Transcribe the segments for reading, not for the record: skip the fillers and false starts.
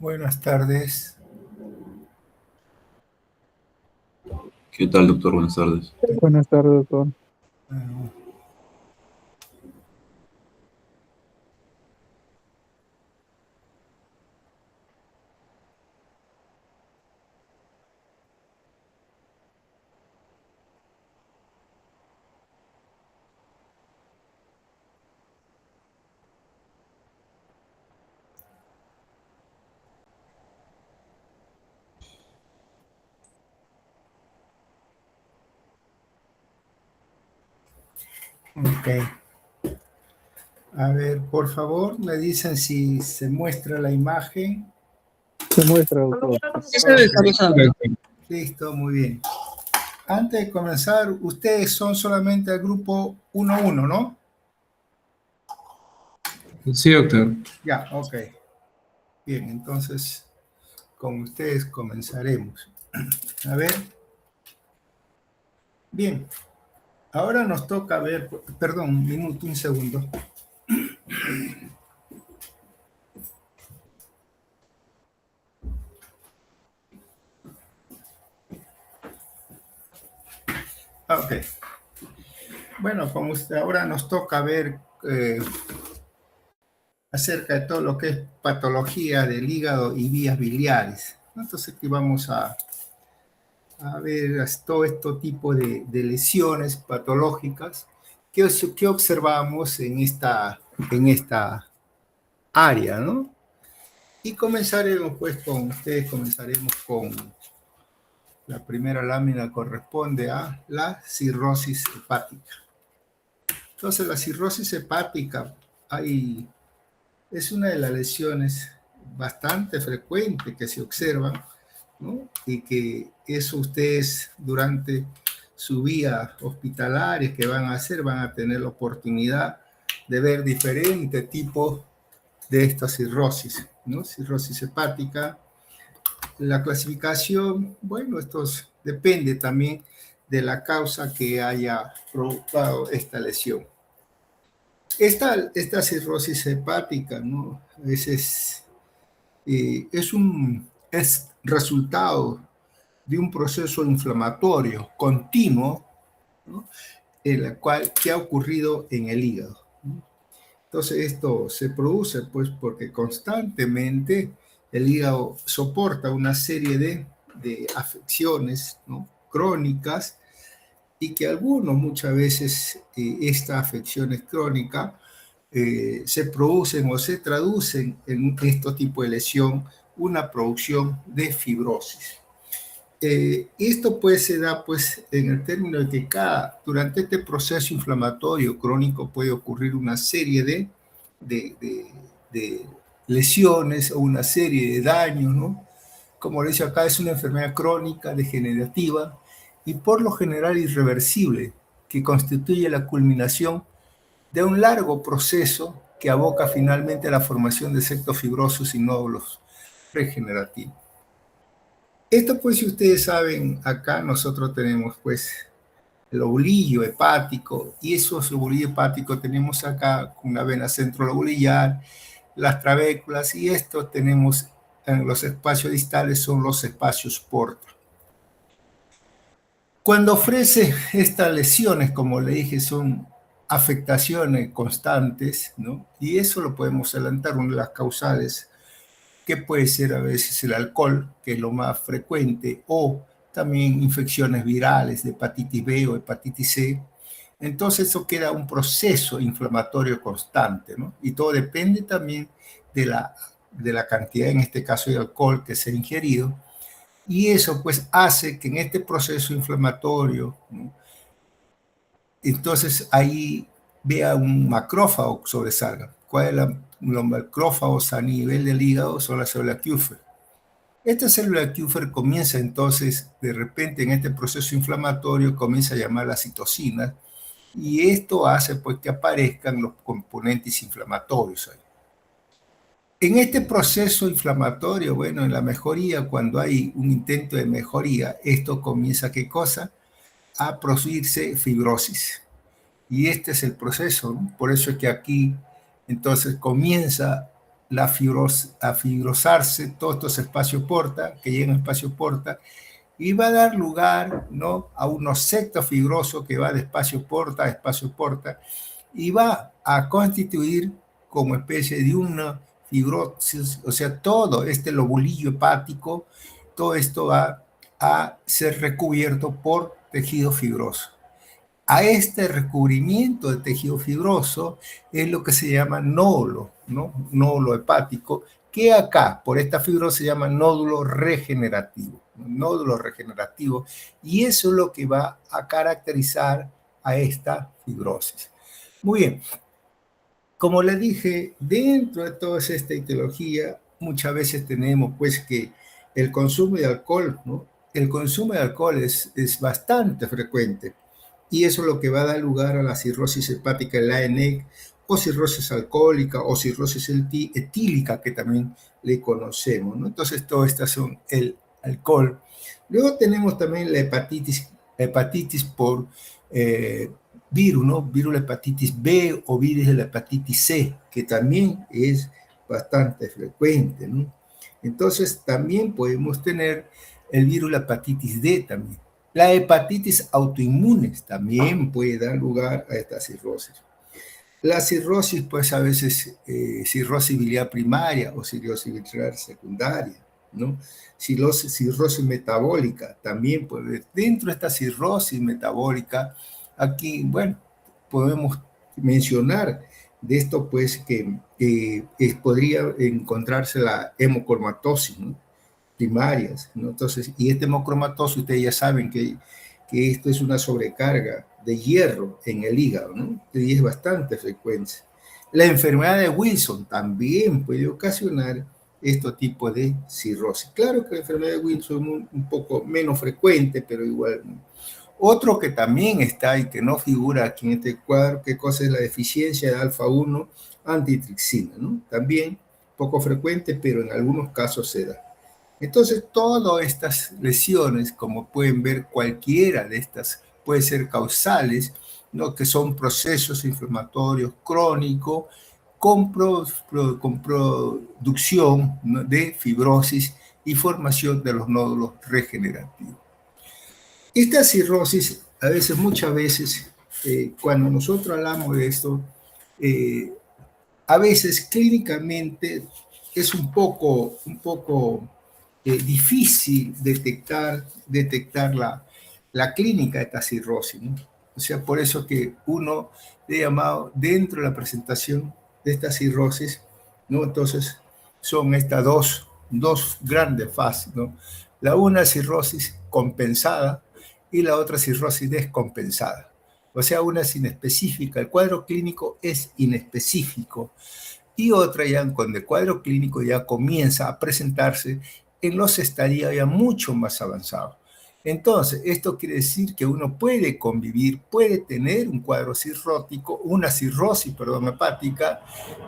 Buenas tardes. ¿Qué tal, doctor? Buenas tardes. Buenas tardes, doctor. Bueno, ok. A ver, por favor, me dicen si se muestra la imagen. Se muestra, doctor. Sí se ve, cabezada. Listo, muy bien. Antes de comenzar, ustedes son solamente el grupo 1-1, ¿no? Sí, doctor. Ya, ok. Bien, entonces con ustedes comenzaremos. A ver. Bien. Ahora nos toca ver, perdón, un minuto, un segundo. Ok. Bueno, como usted, ahora nos toca ver acerca de todo lo que es patología del hígado y vías biliares. Entonces aquí vamos a ver todo este tipo de lesiones patológicas que observamos en esta área, ¿no? Y comenzaremos pues con ustedes, comenzaremos con la primera lámina, corresponde a la cirrosis hepática. Entonces la cirrosis hepática es una de las lesiones bastante frecuentes que se observan, ¿no? Y que eso ustedes durante su vía hospitalaria que van a hacer, van a tener la oportunidad de ver diferentes tipos de esta cirrosis, ¿no? Cirrosis hepática. La clasificación, bueno, esto depende también de la causa que haya provocado esta lesión. Esta cirrosis hepática, ¿no? Es resultado de un proceso inflamatorio continuo, ¿no? Que ha ocurrido en el hígado, ¿no? Entonces esto se produce pues porque constantemente el hígado soporta una serie de afecciones, ¿no? Crónicas, y que muchas veces estas afecciones crónicas se producen o se traducen en este tipo de lesión, una producción de fibrosis. Esto pues se da pues en el término de que durante este proceso inflamatorio crónico puede ocurrir una serie de lesiones o una serie de daños, ¿no? Como le dice acá, es una enfermedad crónica, degenerativa y por lo general irreversible, que constituye la culminación de un largo proceso que aboca finalmente a la formación de septos fibrosos y nódulos regenerativos. Esto pues, si ustedes saben, acá nosotros tenemos pues el lobulillo hepático, y esos lobulillos hepáticos tenemos acá con una vena centrolobulillar, las trabéculas, y esto tenemos en los espacios distales, son los espacios porta. Cuando ofrece estas lesiones, como le dije, son afectaciones constantes, ¿no? Y eso lo podemos adelantar, una de las causales, que puede ser a veces el alcohol, que es lo más frecuente, o también infecciones virales de hepatitis B o hepatitis C. Entonces eso queda un proceso inflamatorio constante, ¿no? Y todo depende también de la cantidad, en este caso, de alcohol que se ha ingerido. Y eso pues hace que en este proceso inflamatorio, ¿no? Entonces ahí vea un macrófago sobresalga. ¿Cuál es los macrófagos a nivel del hígado? Son las células Kupffer. Esta célula Kupffer comienza entonces, de repente en este proceso inflamatorio, comienza a llamar las citocinas, y esto hace pues que aparezcan los componentes inflamatorios ahí. En este proceso inflamatorio, bueno, en la mejoría, cuando hay un intento de mejoría, esto comienza, ¿qué cosa? A producirse fibrosis. Y este es el proceso, ¿no? Por eso es que aquí entonces comienza a fibrosarse todos estos espacios porta, que llegan a espacio porta, y va a dar lugar, ¿no?, a un osecto fibroso que va de espacio porta a espacio porta, y va a constituir como especie de una fibrosis, o sea, todo este lobulillo hepático, todo esto va a ser recubierto por tejido fibroso. A este recubrimiento de tejido fibroso es lo que se llama nódulo, ¿no? Nódulo hepático, que acá, por esta fibrosis, se llama nódulo regenerativo. Nódulo regenerativo, y eso es lo que va a caracterizar a esta fibrosis. Muy bien. Como le dije, dentro de toda esta etiología, muchas veces tenemos pues que el consumo de alcohol, ¿no? El consumo de alcohol es bastante frecuente, y eso es lo que va a dar lugar a la cirrosis hepática en la ENEC, o cirrosis alcohólica, o cirrosis etílica, que también le conocemos, ¿no? Entonces, todas estas son el alcohol. Luego tenemos también la hepatitis por virus, ¿no? Virus de la hepatitis B o virus de la hepatitis C, que también es bastante frecuente, ¿no? Entonces, también podemos tener el virus de la hepatitis D también. La hepatitis autoinmunes también puede dar lugar a esta cirrosis. La cirrosis, pues a veces cirrosis biliar primaria o cirrosis biliar secundaria, ¿no? Cirrosis metabólica también puede haber. Dentro de esta cirrosis metabólica, aquí, bueno, podemos mencionar de esto, pues, que podría encontrarse la hemocromatosis, ¿no?, primarias, ¿no? Entonces, y este hemocromatosis, ustedes ya saben que esto es una sobrecarga de hierro en el hígado, ¿no? Y es bastante frecuente. La enfermedad de Wilson también puede ocasionar este tipo de cirrosis. Claro que la enfermedad de Wilson es un poco menos frecuente, pero igual. Otro que también está y que no figura aquí en este cuadro, ¿qué cosa es la deficiencia de alfa-1 antitripsina, ¿no? También poco frecuente, pero en algunos casos se da. Entonces, todas estas lesiones, como pueden ver, cualquiera de estas puede ser causales, ¿no?, que son procesos inflamatorios crónicos con producción, ¿no?, de fibrosis y formación de los nódulos regenerativos. Esta cirrosis, muchas veces, cuando nosotros hablamos de esto, a veces clínicamente es un poco difícil detectar la clínica de esta cirrosis, ¿no? O sea, por eso que uno le ha llamado dentro de la presentación de esta cirrosis, ¿no? Entonces, son estas dos grandes fases, ¿no? La una cirrosis compensada y la otra cirrosis descompensada. O sea, una es inespecífica, el cuadro clínico es inespecífico, y otra ya cuando el cuadro clínico ya comienza a presentarse en los estadios ya mucho más avanzados. Entonces, esto quiere decir que uno puede convivir, puede tener un cuadro cirrótico, una cirrosis, hepática,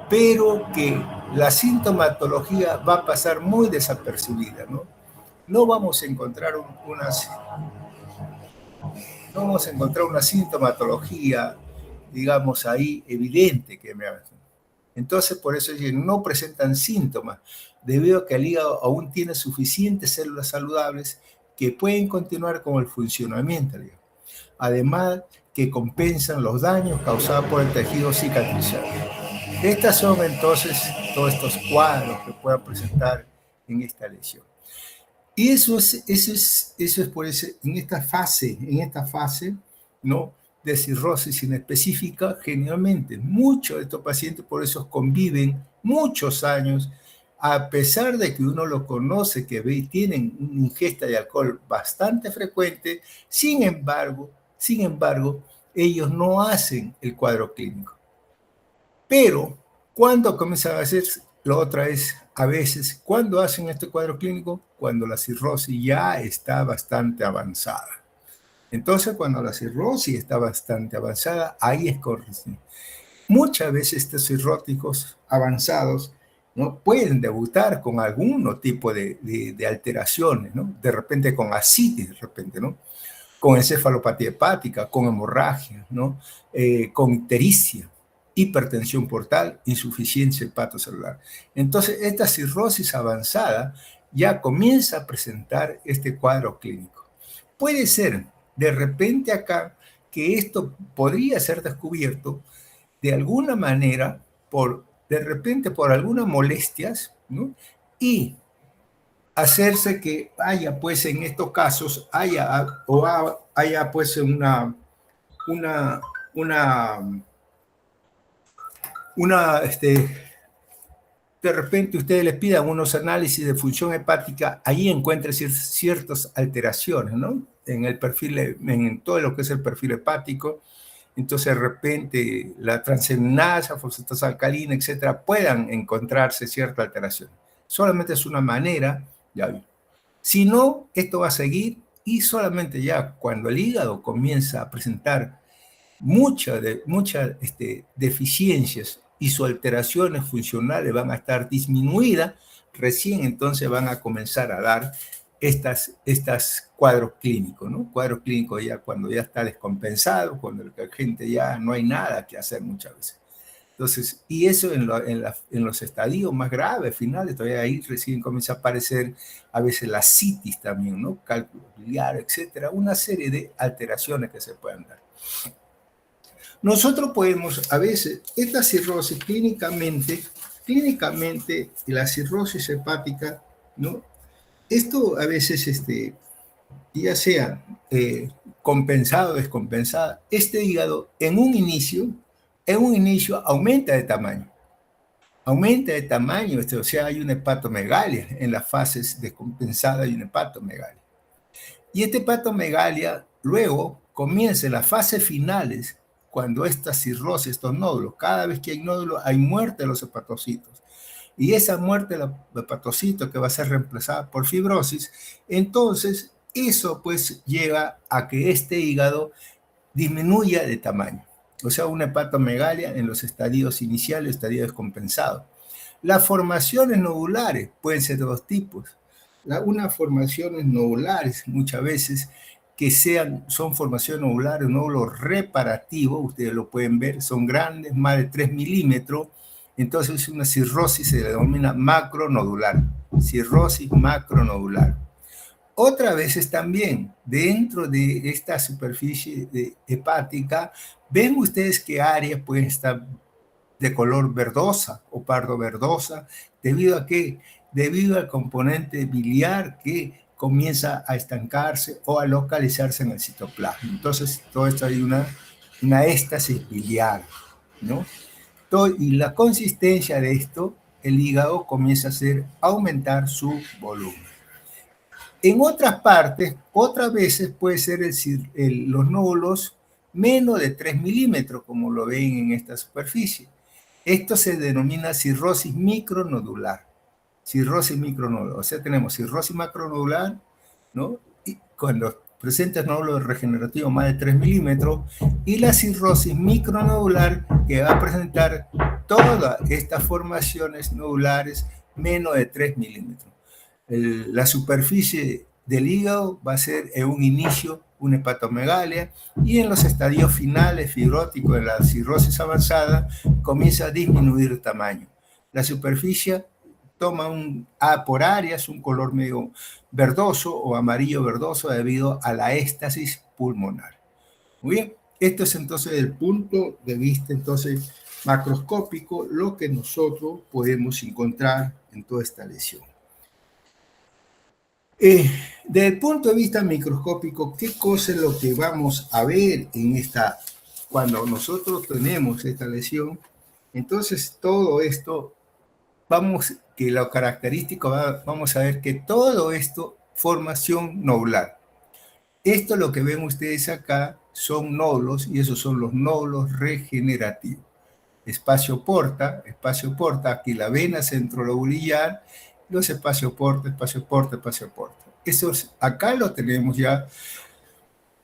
pero que la sintomatología va a pasar muy desapercibida, ¿no? No vamos a encontrar una sintomatología, digamos, ahí evidente que me haga. Entonces, por eso no presentan síntomas, debido a que el hígado aún tiene suficientes células saludables que pueden continuar con el funcionamiento del hígado. Además, que compensan los daños causados por el tejido cicatricial. Estas son entonces todos estos cuadros que puedan presentar en esta lesión. Y eso es por eso, en esta fase, ¿no?, de cirrosis inespecífica, generalmente muchos de estos pacientes por eso conviven muchos años, a pesar de que uno lo conoce, que tienen una ingesta de alcohol bastante frecuente. Sin embargo, ellos no hacen el cuadro clínico. Pero, ¿cuándo comienzan a hacer? La otra es, a veces, ¿cuándo hacen este cuadro clínico? Cuando la cirrosis ya está bastante avanzada. Entonces, cuando la cirrosis está bastante avanzada, ahí es correcto. Muchas veces estos cirróticos avanzados, ¿no?, pueden debutar con algún tipo de alteraciones, ¿no? De repente con ascitis, ¿no?, con encefalopatía hepática, con hemorragia, ¿no?, con ictericia. hipertensión portal, insuficiencia hepatocelular. Entonces, esta cirrosis avanzada ya comienza a presentar este cuadro clínico. Puede ser, de repente acá, que esto podría ser descubierto de alguna manera, de repente por algunas molestias, ¿no? Y hacerse que haya, pues, en estos casos, haya pues, de repente ustedes les pidan unos análisis de función hepática, ahí encuentran ciertas alteraciones, ¿no? En el perfil, en todo lo que es el perfil hepático. Entonces, de repente, la transaminasa, fosfatasa alcalina, etcétera, puedan encontrarse cierta alteración. Solamente es una manera, ya. Si no, esto va a seguir y solamente ya cuando el hígado comienza a presentar muchas deficiencias y sus alteraciones funcionales van a estar disminuidas, recién entonces van a comenzar a dar estas cuadros clínicos, ¿no? Cuadros clínicos ya cuando ya está descompensado, cuando la gente ya no hay nada que hacer muchas veces. Entonces, y eso en los estadios más graves, finales, todavía ahí recién comienza a aparecer a veces la citis también, ¿no? Cálculo biliar, etcétera, una serie de alteraciones que se pueden dar. Nosotros podemos, a veces, esta cirrosis clínicamente, la cirrosis hepática, ¿no? Esto a veces, ya sea compensado o descompensada, este hígado en un inicio aumenta de tamaño. Aumenta de tamaño, o sea, hay una hepatomegalia. En las fases descompensadas hay una hepatomegalia. Y esta hepatomegalia luego comienza en las fases finales, cuando esta cirrosis, estos nódulos, cada vez que hay nódulos, hay muerte de los hepatocitos. Y esa muerte de los hepatocitos que va a ser reemplazada por fibrosis, entonces eso pues lleva a que este hígado disminuya de tamaño. O sea, una hepatomegalia en los estadios iniciales, estadios descompensados. Las formaciones nodulares pueden ser de dos tipos. Unas formaciones nodulares muchas veces que son formaciones nodulares, nódulos reparativos, ustedes lo pueden ver, son grandes, más de 3 milímetros, entonces una cirrosis se denomina macronodular, cirrosis macronodular. Otras veces también, dentro de esta superficie hepática, ven ustedes que áreas pueden estar de color verdosa o pardo verdosa, ¿debido a qué? Debido al componente biliar que comienza a estancarse o a localizarse en el citoplasma. Entonces, todo esto hay una éstasis biliar, ¿no? Y la consistencia de esto, el hígado comienza a aumentar su volumen. En otras partes, otras veces puede ser los nódulos menos de 3 milímetros, como lo ven en esta superficie. Esto se denomina cirrosis micronodular. Cirrosis micronodular. O sea, tenemos cirrosis macronodular, ¿no? Y cuando presenta nódulos regenerativos más de 3 milímetros, y la cirrosis micronodular, que va a presentar todas estas formaciones nodulares menos de 3 milímetros. La superficie del hígado va a ser en un inicio una hepatomegalia, y en los estadios finales fibróticos de la cirrosis avanzada comienza a disminuir el tamaño. La superficie toma por áreas un color medio verdoso o amarillo verdoso debido a la éstasis pulmonar. Muy bien, esto es entonces el punto de vista entonces macroscópico, lo que nosotros podemos encontrar en toda esta lesión. Desde el punto de vista microscópico, ¿qué cosa es lo que vamos a ver cuando nosotros tenemos esta lesión? Entonces, todo esto, que lo característico, vamos a ver que todo esto, formación nodular. Esto lo que ven ustedes acá son nódulos, y esos son los nódulos regenerativos. Espacio porta, aquí la vena centrolobulillar, los espacio porta. Eso acá lo tenemos ya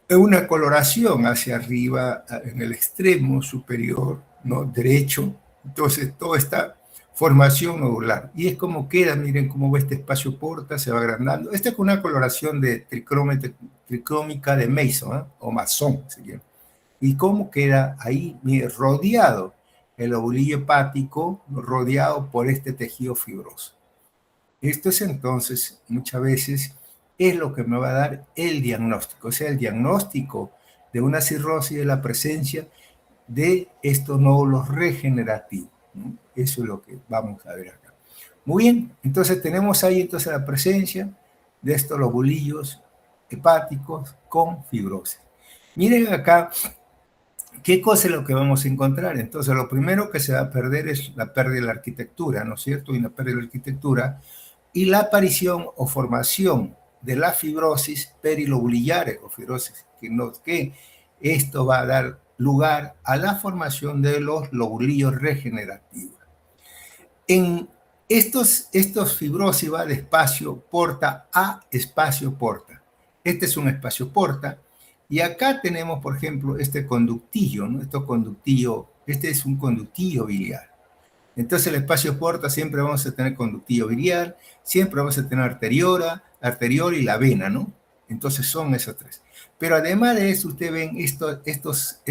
en una coloración hacia arriba, en el extremo superior, ¿no? Derecho. Entonces, toda esta formación nodular. Y es como queda, miren cómo va este espacio porta, se va agrandando. Esta es una coloración de tricrómica de Mason, ¿eh? O Mason, si quieren. Y cómo queda ahí, miren, rodeado el lobulillo hepático rodeado por este tejido fibroso. Esto es entonces, muchas veces, es lo que me va a dar el diagnóstico. O sea, el diagnóstico de una cirrosis es la presencia de estos nódulos regenerativos, ¿no? Eso es lo que vamos a ver acá. Muy bien, entonces tenemos ahí entonces la presencia de estos lobulillos hepáticos con fibrosis. Miren acá, ¿qué cosa es lo que vamos a encontrar? Entonces, lo primero que se va a perder es la pérdida de la arquitectura, ¿no es cierto? Y la pérdida de la arquitectura y la aparición o formación de la fibrosis perilobulillares o fibrosis, que esto va a dar lugar a la formación de los lobulillos regenerativos. En estos fibrosis va de espacio porta a espacio porta. Este es un espacio porta. Y acá tenemos, por ejemplo, este conductillo, ¿no? Este es un conductillo biliar. Entonces el espacio porta siempre vamos a tener conductillo biliar, siempre vamos a tener arteriola y la vena, ¿no? Entonces son esos tres. Pero además de eso, ustedes ven estos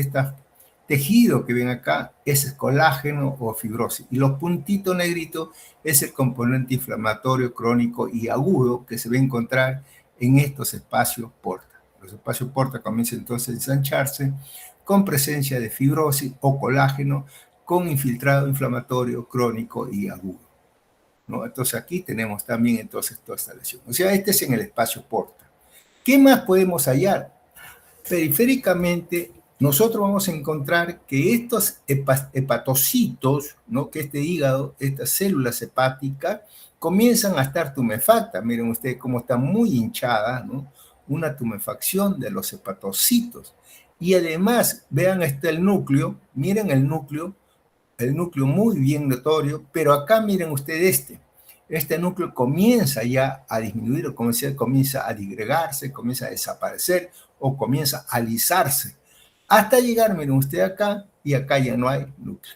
tejidos que ven acá, es colágeno o fibrosis. Y los puntitos negritos es el componente inflamatorio crónico y agudo que se va a encontrar en estos espacios porta. Los espacios porta comienzan entonces a ensancharse con presencia de fibrosis o colágeno con infiltrado inflamatorio crónico y agudo, ¿no? Entonces aquí tenemos también entonces toda esta lesión. O sea, este es en el espacio porta. ¿Qué más podemos hallar? Periféricamente, nosotros vamos a encontrar que estos hepatocitos, ¿no? Que este hígado, estas células hepáticas, comienzan a estar tumefactas. Miren ustedes cómo está muy hinchada, ¿no? Una tumefacción de los hepatocitos. Y además, vean este el núcleo, miren el núcleo muy bien notorio, pero acá miren ustedes este núcleo comienza ya a disminuir, o comienza a disgregarse, comienza a desaparecer, o comienza a alisarse, hasta llegar, miren usted acá, y acá ya no hay núcleo.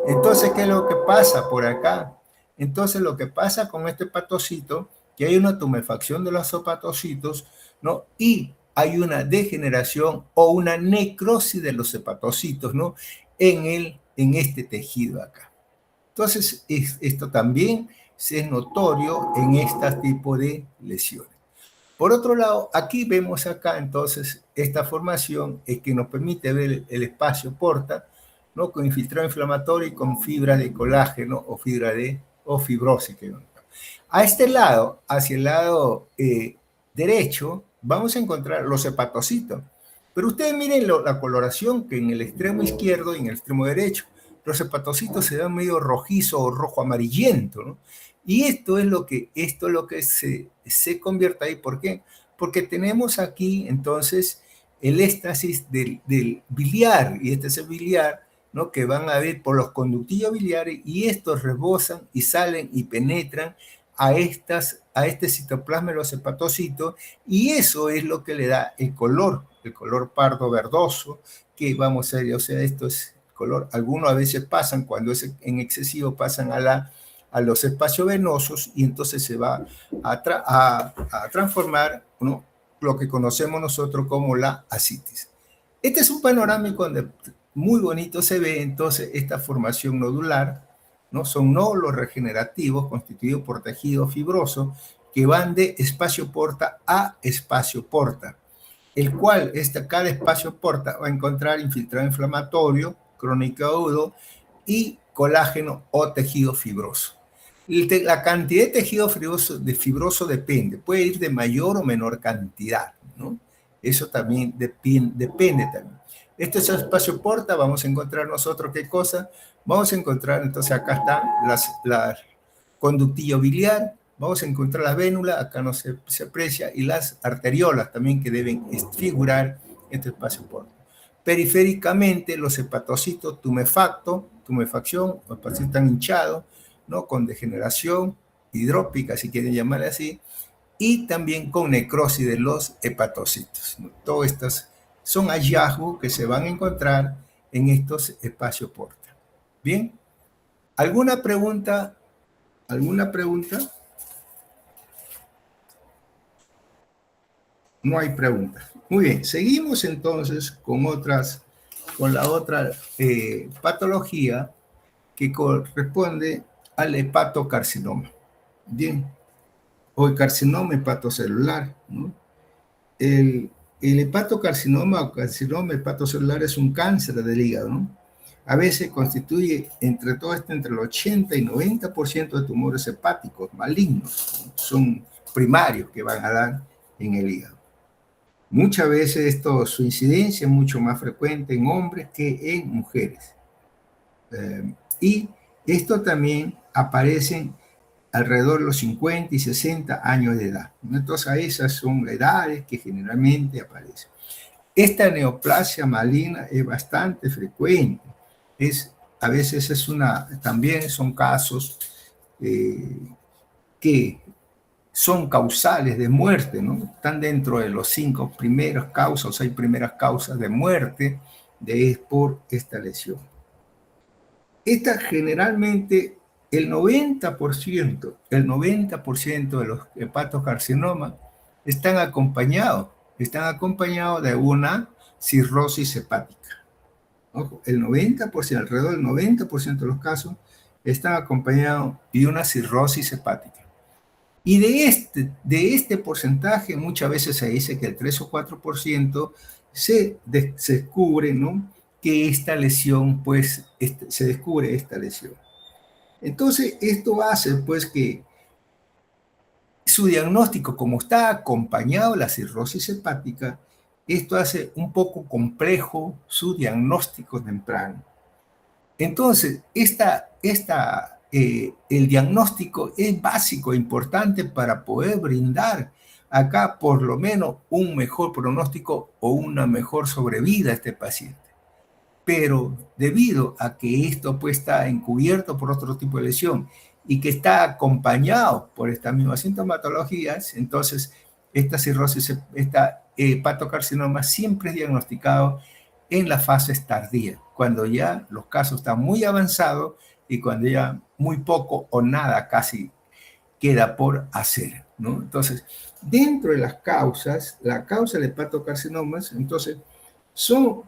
Entonces, ¿qué es lo que pasa por acá? Entonces, lo que pasa con este hepatocito, que hay una tumefacción de los hepatocitos, ¿no? Y hay una degeneración o una necrosis de los hepatocitos, ¿no? En este tejido acá. Entonces, esto también es notorio en este tipo de lesiones. Por otro lado, aquí vemos acá entonces esta formación es que nos permite ver el espacio porta, ¿no? Con infiltrado inflamatorio y con fibra de colágeno o fibrosis. A este lado, hacia el lado derecho, vamos a encontrar los hepatocitos. Pero ustedes miren la coloración que en el extremo izquierdo y en el extremo derecho, los hepatocitos se ven medio rojizo o rojo amarillento, ¿no? Y esto es lo que se convierte ahí. ¿Por qué? Porque tenemos aquí entonces el éstasis del biliar, y este es el biliar, ¿no? Que van a ver por los conductillos biliares, y estos rebosan y salen y penetran a este citoplasma de los hepatocitos, y eso es lo que le da el color pardo verdoso, que vamos a ver, o sea, esto es color, algunos a veces pasan, cuando es en excesivo, pasan a los espacios venosos, y entonces se va a transformar, ¿no? Lo que conocemos nosotros como la ascitis. Este es un panorámico donde muy bonito se ve entonces esta formación nodular, ¿no? Son nódulos regenerativos constituidos por tejido fibroso que van de espacio porta a espacio porta, el cual cada espacio porta va a encontrar infiltrado inflamatorio, crónico agudo y colágeno o tejido fibroso. La cantidad de tejido fibroso depende, puede ir de mayor o menor cantidad, ¿no? Eso también depende también. Este es el espacio porta, vamos a encontrar nosotros qué cosa. Vamos a encontrar, entonces acá está la conductillo biliar, vamos a encontrar la vénula, acá no se aprecia, y las arteriolas también que deben figurar en este espacio porta. Periféricamente, los hepatocitos tumefacción, los pacientes están hinchados, ¿no? Con degeneración hidrópica, si quieren llamarle así, y también con necrosis de los hepatocitos, ¿no? Todos estos son hallazgos que se van a encontrar en estos espacios porta. Bien, ¿alguna pregunta? ¿Alguna pregunta? No hay preguntas. Muy bien, seguimos entonces con la otra patología, que corresponde al hepatocarcinoma. Bien, o el carcinoma hepatocelular, ¿no? El hepatocarcinoma o carcinoma hepatocelular es un cáncer del hígado, ¿no? A veces constituye entre todo esto entre el 80 y 90% de tumores hepáticos malignos, ¿no? Son primarios que van a dar en el hígado. Muchas veces su incidencia es mucho más frecuente en hombres que en mujeres. Y esto también aparece alrededor de los 50 y 60 años de edad. Entonces, esas son edades que generalmente aparecen. Esta neoplasia maligna es bastante frecuente. A veces también son casos que son causales de muerte, ¿no? Están dentro de los 5 primeras causas o 6 primeras causas de muerte por esta lesión. Esta generalmente, el 90% de los hepatocarcinomas están acompañados de una cirrosis hepática. Ojo, el 90%, alrededor del 90% de los casos están acompañados de una cirrosis hepática. Y de este porcentaje, muchas veces se dice que el 3 o 4% se descubre, ¿no?, que esta lesión, pues, se descubre esta lesión. Entonces, esto hace, pues, que su diagnóstico, como está acompañado de la cirrosis hepática, esto hace un poco complejo su diagnóstico temprano. Entonces, el diagnóstico es básico e importante para poder brindar acá por lo menos un mejor pronóstico o una mejor sobrevida a este paciente. Pero debido a que esto pues está encubierto por otro tipo de lesión y que está acompañado por estas mismas sintomatologías, entonces esta cirrosis, esta hepatocarcinoma siempre es diagnosticado en las fases tardías, cuando ya los casos están muy avanzados y cuando ya muy poco o nada casi queda por hacer, ¿no? Entonces, dentro de las causas, la causa de hepatocarcinomas, entonces, son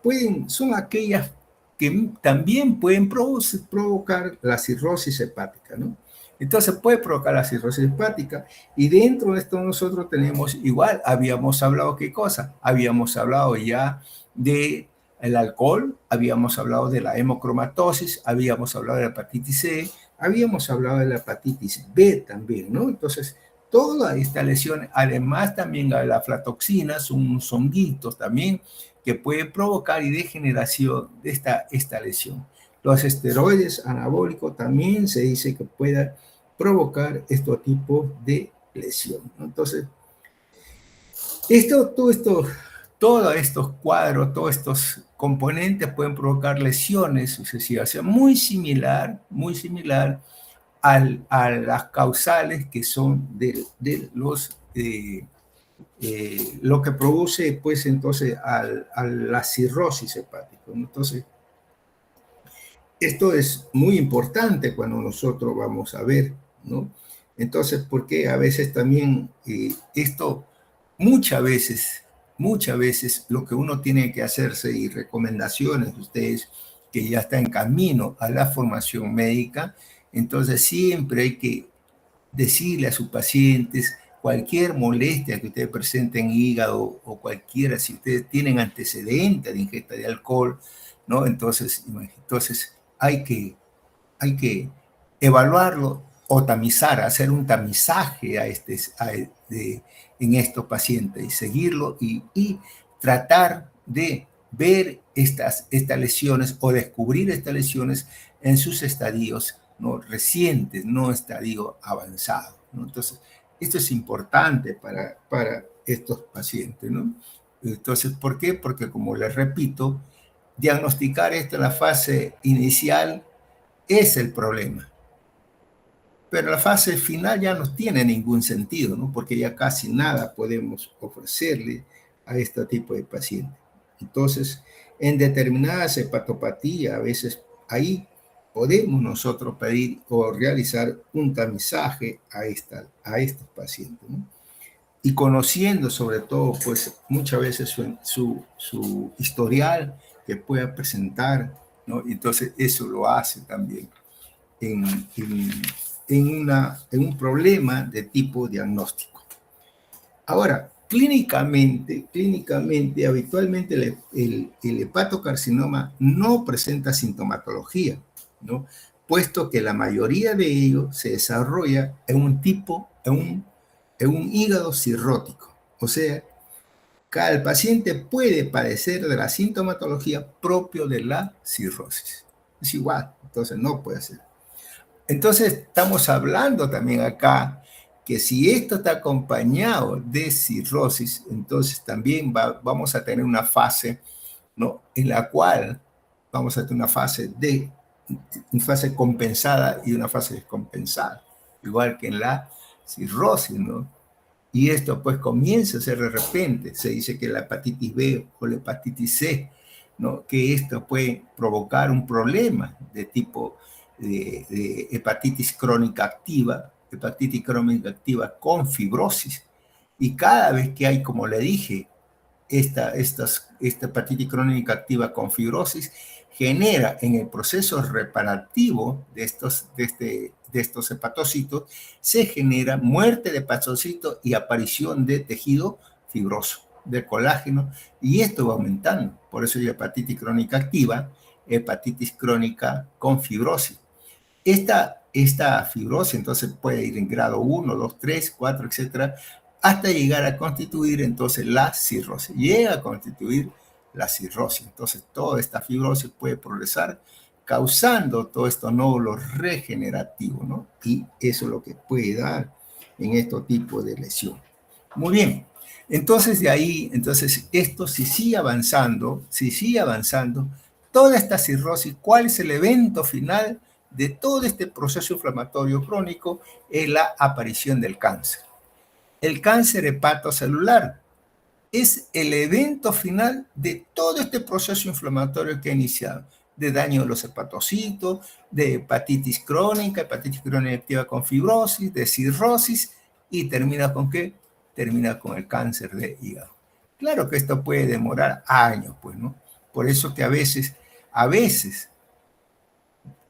aquellas que también pueden provocar la cirrosis hepática, ¿no? Entonces puede provocar la cirrosis hepática y dentro de esto nosotros tenemos igual, habíamos hablado ¿qué cosa? Habíamos hablado ya de el alcohol, habíamos hablado de la hemocromatosis, habíamos hablado de la hepatitis C, habíamos hablado de la hepatitis B también, ¿no? Entonces, toda esta lesión, además también de la aflatoxina, son honguitos también que pueden provocar y degeneración de esta lesión. Los esteroides anabólicos también se dice que pueden provocar este tipo de lesión, ¿no? Entonces, todos estos cuadros, todos estos componentes pueden provocar lesiones sucesivas, o sea, muy similar a las causales que son de lo que produce, pues, entonces, a la cirrosis hepática. Entonces, esto es muy importante cuando nosotros vamos a ver, ¿no? Entonces, porque a veces también muchas veces lo que uno tiene que hacerse y recomendaciones de ustedes que ya está en camino a la formación médica, entonces siempre hay que decirle a sus pacientes cualquier molestia que ustedes presenten hígado o cualquiera, si ustedes tienen antecedentes de ingesta de alcohol, ¿no? Entonces hay que evaluarlo o tamizar, hacer un tamizaje en estos pacientes y seguirlo y tratar de ver estas lesiones o descubrir estas lesiones en sus estadios, ¿no?, recientes, no estadio avanzado, ¿no? Entonces, esto es importante para estos pacientes, ¿no? Entonces, ¿por qué? Porque, como les repito, diagnosticar esto en la fase inicial es el problema. Pero la fase final ya no tiene ningún sentido, ¿no? Porque ya casi nada podemos ofrecerle a este tipo de pacientes. Entonces, en determinadas hepatopatías, a veces ahí podemos nosotros pedir o realizar un tamizaje a estos pacientes, ¿no? Y conociendo sobre todo, pues, muchas veces su historial que pueda presentar, ¿no? Entonces, eso lo hace también. en un problema de tipo diagnóstico. Ahora, clínicamente, habitualmente el hepatocarcinoma no presenta sintomatología, ¿no? Puesto que la mayoría de ellos se desarrolla en un hígado cirrótico. O sea, el paciente puede padecer de la sintomatología propio de la cirrosis. Es igual, entonces no puede ser. Entonces estamos hablando también acá que si esto está acompañado de cirrosis, entonces también vamos a tener una fase, ¿no?, en la cual vamos a tener una fase compensada y una fase descompensada, igual que en la cirrosis, ¿no? Y esto pues comienza a ser de repente, se dice que la hepatitis B o la hepatitis C, ¿no?, que esto puede provocar un problema de tipo de hepatitis crónica activa con fibrosis. Y cada vez que hay, como le dije, esta hepatitis crónica activa con fibrosis, genera en el proceso reparativo de estos hepatocitos, se genera muerte de hepatocitos y aparición de tejido fibroso, de colágeno, y esto va aumentando. Por eso hay hepatitis crónica activa, hepatitis crónica con fibrosis. Esta fibrosis entonces puede ir en grado 1, 2, 3, 4, etcétera, hasta llegar a constituir entonces la cirrosis. Llega a constituir la cirrosis. Entonces toda esta fibrosis puede progresar causando todos estos nódulos regenerativos, ¿no? Y eso es lo que puede dar en estos tipos de lesión. Muy bien. Entonces de ahí, entonces esto si sigue avanzando, toda esta cirrosis, ¿cuál es el evento final de todo este proceso inflamatorio crónico? Es la aparición del cáncer. El cáncer hepatocelular es el evento final de todo este proceso inflamatorio que ha iniciado, de daño de los hepatocitos, de hepatitis crónica activa con fibrosis, de cirrosis, y termina ¿con qué? Termina con el cáncer de hígado. Claro que esto puede demorar años, pues, ¿no? Por eso que a veces,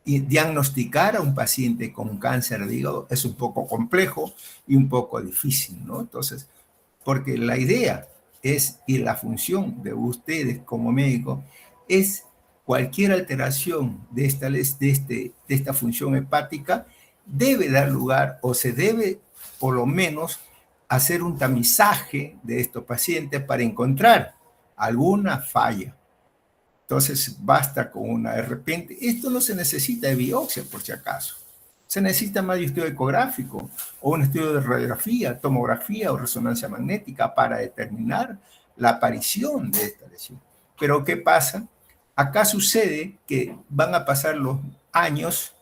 y diagnosticar a un paciente con cáncer de hígado es un poco complejo y un poco difícil, ¿no? Entonces, porque la idea es, y la función de ustedes como médicos, es cualquier alteración de esta función hepática debe dar lugar, o se debe por lo menos hacer un tamizaje de estos pacientes para encontrar alguna falla. Entonces basta con una, de repente, esto no se necesita de biopsia por si acaso, se necesita más de estudio ecográfico o un estudio de radiografía, tomografía o resonancia magnética para determinar la aparición de esta lesión. Pero ¿qué pasa? Acá sucede que van a pasar los años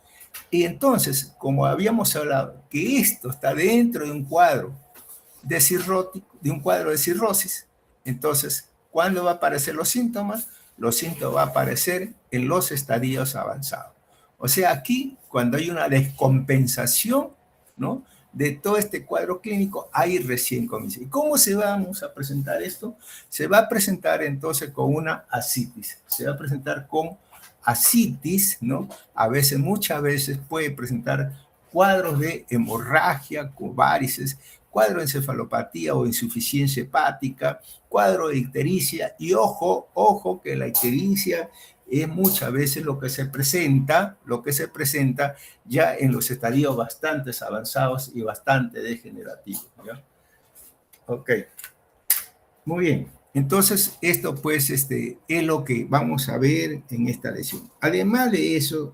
y entonces, como habíamos hablado, que esto está dentro de un cuadro de cirrosis, entonces, ¿cuándo va a aparecer los síntomas? Los síntomas van a aparecer en los estadios avanzados. O sea, aquí, cuando hay una descompensación, ¿no?, de todo este cuadro clínico, ahí recién comienza. ¿Y cómo se vamos a presentar esto? Se va a presentar entonces con una ascitis. Se va a presentar con ascitis, ¿no? A veces, muchas veces puede presentar cuadros de hemorragia, con varices, cuadro de encefalopatía o insuficiencia hepática, cuadro de ictericia, y ojo que la ictericia es muchas veces lo que se presenta ya en los estadios bastante avanzados y bastante degenerativos, ¿ya? Ok, muy bien. Entonces, esto pues es lo que vamos a ver en esta lesión. Además de eso,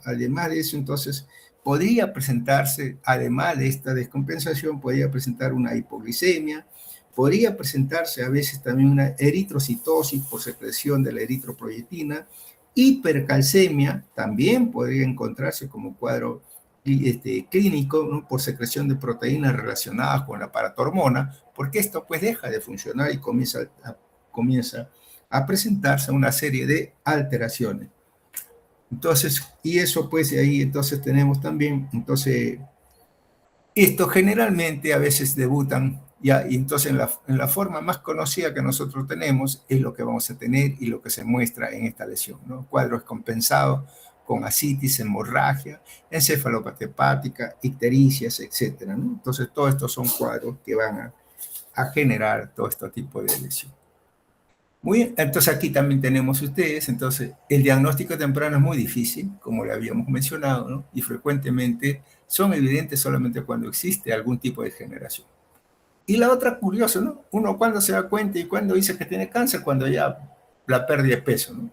entonces, podría presentarse, además de esta descompensación, podría presentar una hipoglicemia, podría presentarse a veces también una eritrocitosis por secreción de la eritroproyectina, hipercalcemia también podría encontrarse como cuadro clínico, ¿no?, por secreción de proteínas relacionadas con la paratormona, porque esto pues deja de funcionar y comienza a presentarse una serie de alteraciones. Entonces, y eso pues de ahí entonces tenemos también, entonces, esto generalmente a veces debutan ya, y entonces en la forma más conocida que nosotros tenemos es lo que vamos a tener y lo que se muestra en esta lesión, ¿no? Cuadro descompensado con ascitis, hemorragia, encefalopatía hepática, ictericias, etc., ¿no? Entonces, todos estos son cuadros que van a generar todo este tipo de lesión. Muy bien, entonces aquí también tenemos ustedes, entonces el diagnóstico temprano es muy difícil, como le habíamos mencionado, ¿no? Y frecuentemente son evidentes solamente cuando existe algún tipo de degeneración. Y la otra curiosa, ¿no? Uno cuando se da cuenta y cuando dice que tiene cáncer, cuando ya la pérdida de peso, ¿no?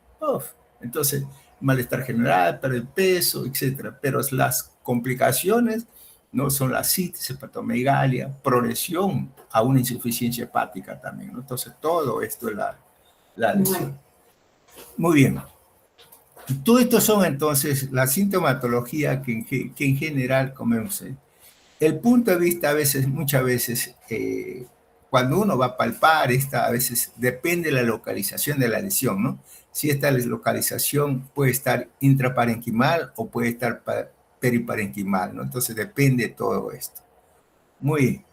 Entonces, malestar general, pérdida de peso, etc. Pero las complicaciones no son la citis, hepatomegalia, progresión a una insuficiencia hepática también, ¿no? Entonces, todo esto es la lesión. Muy bien. Todo esto son entonces la sintomatología que en general comemos. El punto de vista a veces, muchas veces, cuando uno va a palpar, a veces depende de la localización de la lesión, ¿no? Si esta localización puede estar intraparenquimal o puede estar periparenquimal, ¿no? Entonces depende de todo esto. Muy bien.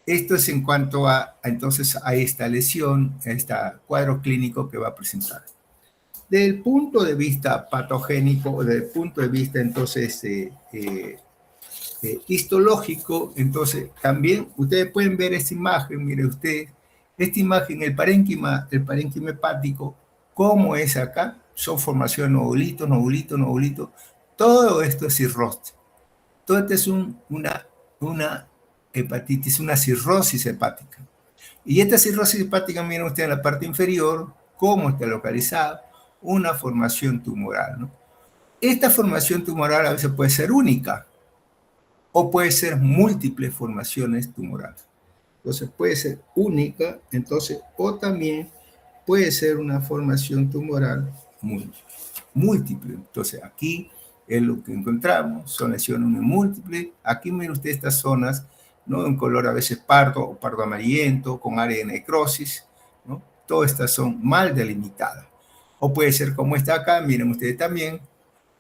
Esto es en cuanto entonces a esta lesión, a este cuadro clínico que va a presentar. Desde el punto de vista patogénico, desde el punto de vista entonces histológico, entonces también ustedes pueden ver esta imagen, mire ustedes, esta imagen, el parénquima hepático, ¿cómo es acá? Son formación de nodulitos, nodulitos, nodulitos, todo esto es cirrosis. Todo esto es una hepatitis, una cirrosis hepática. Y esta cirrosis hepática, miren ustedes en la parte inferior, cómo está localizada, una formación tumoral, ¿no? Esta formación tumoral a veces puede ser única o puede ser múltiples formaciones tumorales. Entonces puede ser única, entonces, o también puede ser una formación tumoral múltiple. Entonces aquí es lo que encontramos, son lesiones múltiples. Aquí miren ustedes estas zonas, ¿no? En color a veces pardo o pardo amarillento, con área de necrosis, ¿no? Todas estas son mal delimitadas. O puede ser como está acá, miren ustedes también,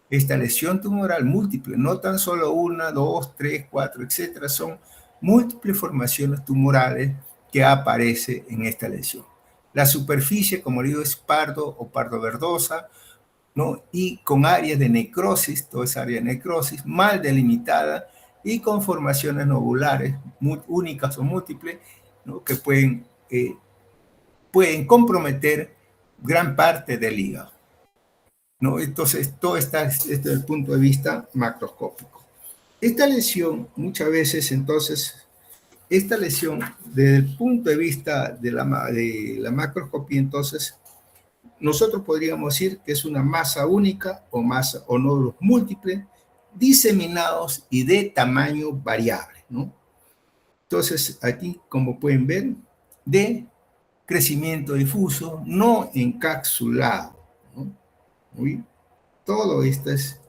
esta lesión tumoral múltiple, no tan solo una, dos, tres, cuatro, etcétera, son múltiples formaciones tumorales que aparecen en esta lesión. La superficie, como digo, es pardo o pardo verdosa, ¿no? Y con áreas de necrosis, toda esa área de necrosis, mal delimitada y con formaciones nodulares únicas o múltiples, ¿no? Que pueden comprometer gran parte del hígado, ¿no? Entonces, todo está desde el punto de vista macroscópico. Esta lesión, muchas veces, entonces, esta lesión, desde el punto de vista de la macroscopía, entonces, nosotros podríamos decir que es una masa única o nódulos múltiples, diseminados y de tamaño variable, ¿no? Entonces, aquí, como pueden ver, de crecimiento difuso, no encapsulado, ¿no? Muy bien. Todo esto es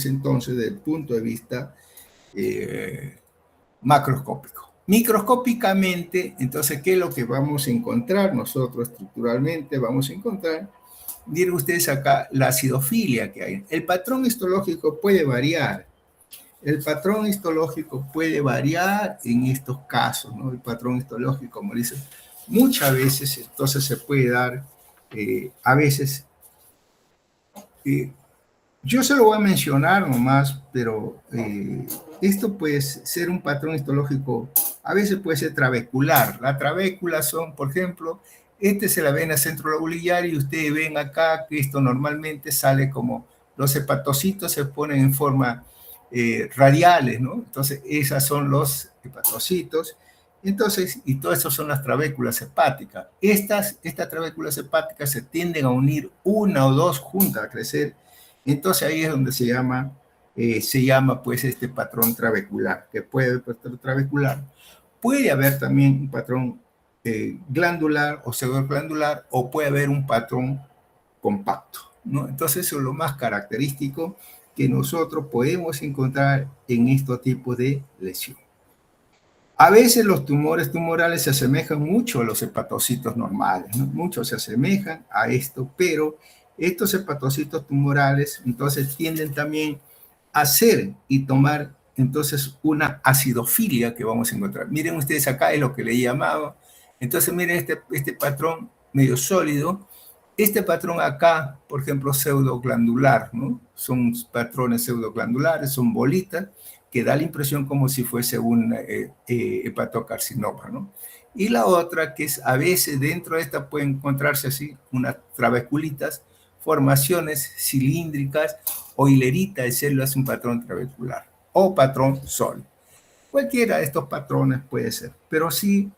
entonces desde el punto de vista macroscópico. Microscópicamente, entonces, ¿qué es lo que vamos a encontrar nosotros estructuralmente? Vamos a encontrar, miren ustedes acá, la acidofilia que hay. El patrón histológico puede variar. El patrón histológico puede variar en estos casos, ¿no? El patrón histológico, como dicen, muchas veces, entonces se puede dar, a veces, yo se lo voy a mencionar nomás, pero esto puede ser un patrón histológico, a veces puede ser trabecular. Las trabéculas son, por ejemplo, esta es la vena centrolobulillar y ustedes ven acá que esto normalmente sale como los hepatocitos se ponen en forma radiales, ¿no? Entonces, esas son los hepatocitos. Entonces, y todo eso son las trabéculas hepáticas. Estas trabéculas hepáticas se tienden a unir una o dos juntas a crecer. Entonces ahí es donde se llama pues este patrón trabecular, que puede haber patrón trabecular. Puede haber también un patrón glandular o pseudoglandular, o puede haber un patrón compacto, ¿no? Entonces eso es lo más característico que nosotros podemos encontrar en estos tipos de lesión. A veces los tumores tumorales se asemejan mucho a los hepatocitos normales, ¿no? Muchos se asemejan a esto, pero estos hepatocitos tumorales entonces tienden también a hacer y tomar entonces una acidofilia que vamos a encontrar. Miren ustedes acá es lo que le llamaba. Entonces miren este patrón medio sólido Este patrón acá, por ejemplo, pseudoglandular, ¿no? Son patrones pseudoglandulares, son bolitas, que da la impresión como si fuese un hepatocarcinoma, ¿no? Y la otra, que es a veces dentro de esta pueden encontrarse así unas trabeculitas, formaciones cilíndricas o hilerita de células, un patrón trabecular o patrón sol. Cualquiera de estos patrones puede ser, pero sí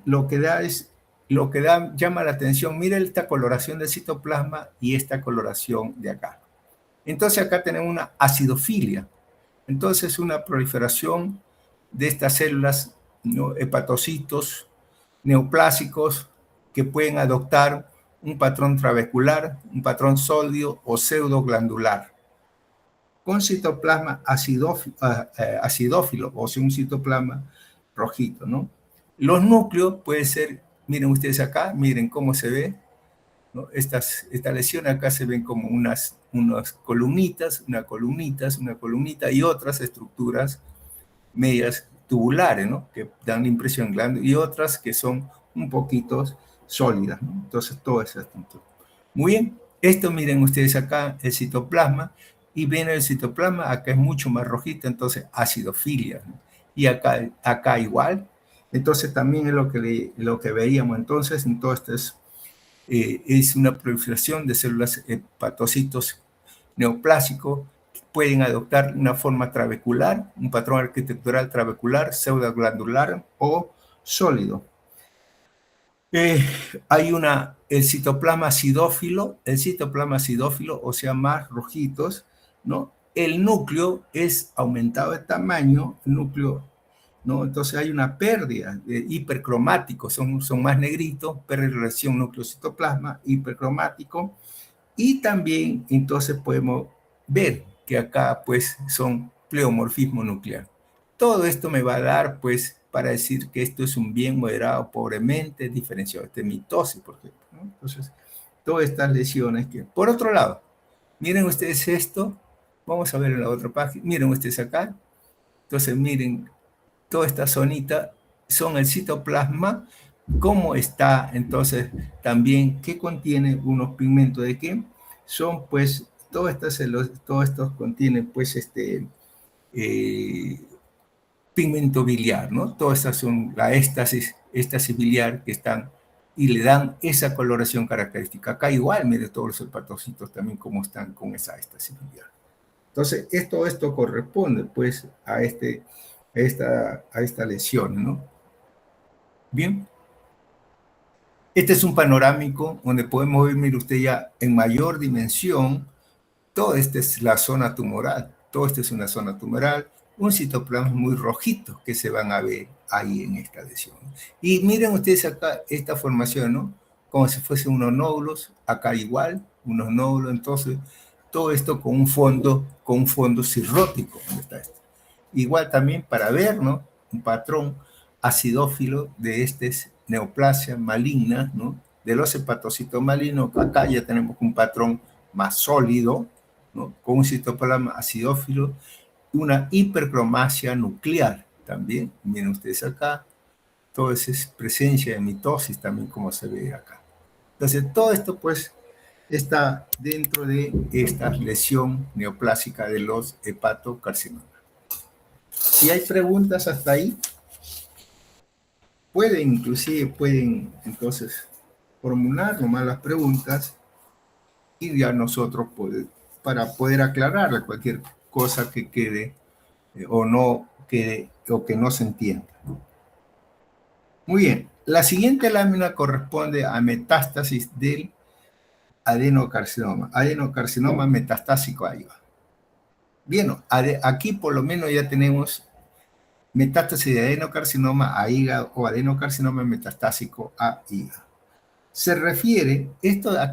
lo que da es, llama la atención, mira esta coloración del citoplasma y esta coloración de acá. Entonces acá tenemos una acidofilia. Entonces una proliferación de estas células, ¿no? Hepatocitos neoplásicos que pueden adoptar un patrón trabecular, un patrón sólido o pseudoglandular, con citoplasma acidófilo, o sea, un citoplasma rojito, ¿no? Los núcleos pueden ser, miren ustedes acá, miren cómo se ve, ¿no? Esta lesión acá se ven como unas columnitas, una columnita y otras estructuras medias tubulares, ¿no? Que dan la impresión glandular, y otras que son un poquito sólidas, ¿no? Entonces, todo esa estructura. Muy bien, esto miren ustedes acá, el citoplasma, y ven el citoplasma, acá es mucho más rojito, entonces acidofilia, ¿no? Y acá igual. Entonces también es lo que veíamos entonces, entonces es una proliferación de células hepatocitos neoplásicos, pueden adoptar una forma trabecular, un patrón arquitectural trabecular, pseudoglandular o sólido. Hay el citoplasma acidófilo, o sea, más rojitos, ¿no? El núcleo es aumentado de tamaño, el núcleo, ¿no? Entonces hay una pérdida de hipercromático, son más negritos, relación núcleo-citoplasma, hipercromático, y también entonces podemos ver que acá pues son pleomorfismo nuclear. Todo esto me va a dar pues para decir que esto es un bien moderado pobremente diferenciado, mitosis, por ejemplo, ¿no? Entonces, todas estas lesiones que, por otro lado, miren ustedes esto, vamos a ver en la otra página, miren ustedes acá, entonces miren, toda esta zonita son el citoplasma, cómo está, entonces, también, qué contiene unos pigmentos de qué, son pues, todos estos contienen pues pigmento biliar, ¿no? Todas estas son la éstasis biliar que están y le dan esa coloración característica. Acá igual, mire todos los hepatocitos también cómo están con esa éstasis biliar. Entonces, esto corresponde pues a esta lesión, ¿no? Bien. Este es un panorámico donde podemos ver, mire usted ya en mayor dimensión, toda esta es la zona tumoral, todo esto es una zona tumoral, un citoplasma muy rojito que se van a ver ahí en esta lesión. Y miren ustedes acá esta formación, ¿no? Como si fuesen unos nódulos, acá igual, unos nódulos, entonces todo esto con un fondo cirrótico. ¿Dónde está esto? Igual también para ver, ¿no? Un patrón acidófilo de neoplasia maligna, ¿no? De los hepatocitos malignos, acá ya tenemos un patrón más sólido, ¿no? Con un citoplasma acidófilo, una hipercromasia nuclear también, miren ustedes acá, todo eso es presencia de mitosis también como se ve acá. Entonces todo esto pues está dentro de esta lesión neoplásica de los hepatocarcinomas. Si hay preguntas hasta ahí, pueden entonces formular nomás las preguntas y ya nosotros para poder aclararle cualquier cosa que quede o no quede o que no se entienda. Muy bien, la siguiente lámina corresponde a metástasis del adenocarcinoma metastásico a IVA. Bien, aquí por lo menos ya tenemos metástasis de adenocarcinoma a hígado o adenocarcinoma metastásico a hígado. ¿A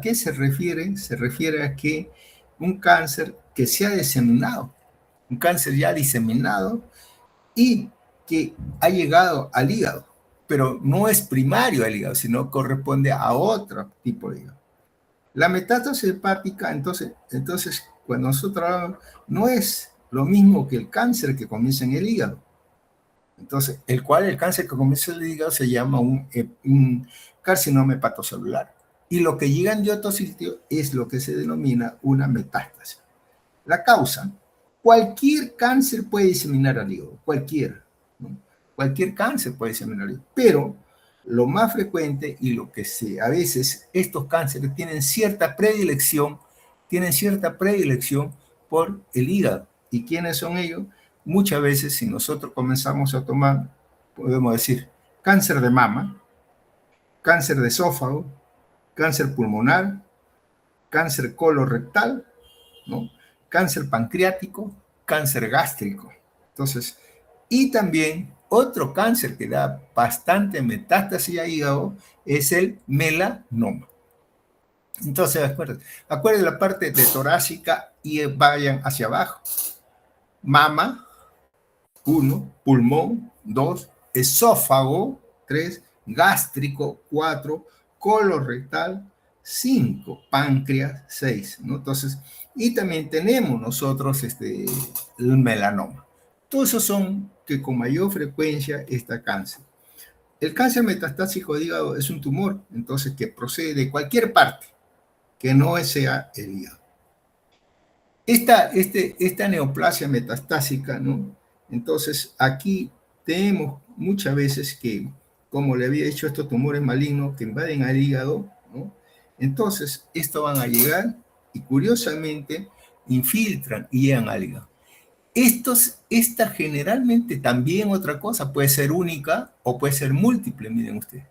qué se refiere? Se refiere a que un cáncer que se ha diseminado, un cáncer ya diseminado y que ha llegado al hígado, pero no es primario al hígado, sino corresponde a otro tipo de hígado. La metástasis hepática, entonces cuando nosotros hablamos, no es lo mismo que el cáncer que comienza en el hígado. Entonces, el cáncer que comienza en el hígado se llama un carcinoma hepatocelular. y lo que llegan de otro sitio es lo que se denomina una metástasis. La causa, cualquier cáncer puede diseminar al hígado, cualquiera, ¿no? Cualquier cáncer puede diseminar al hígado, pero lo más frecuente y lo que a veces estos cánceres tienen cierta predilección por el hígado. ¿Y quiénes son ellos? Muchas veces, si nosotros comenzamos a tomar, podemos decir, cáncer de mama, cáncer de esófago, cáncer pulmonar, cáncer colorectal, ¿no? Cáncer pancreático, cáncer gástrico. Entonces, y también otro cáncer que da bastante metástasis a hígado es el melanoma. Entonces, acuérdense la parte de torácica y vayan hacia abajo. Mama, 1, pulmón, 2, esófago, 3, gástrico, 4, colorectal, 5, páncreas, 6, ¿no? Entonces, y también tenemos nosotros el melanoma. Todos esos son que con mayor frecuencia está cáncer. El cáncer metastásico de hígado es un tumor, entonces, que procede de cualquier parte que no sea el hígado. Esta neoplasia metastásica, ¿no? Entonces, aquí tenemos muchas veces que, como le había dicho, estos tumores malignos que invaden al hígado, ¿no? Entonces, estos van a llegar y curiosamente infiltran y llegan al hígado. Esta generalmente también otra cosa, puede ser única o puede ser múltiple, miren ustedes.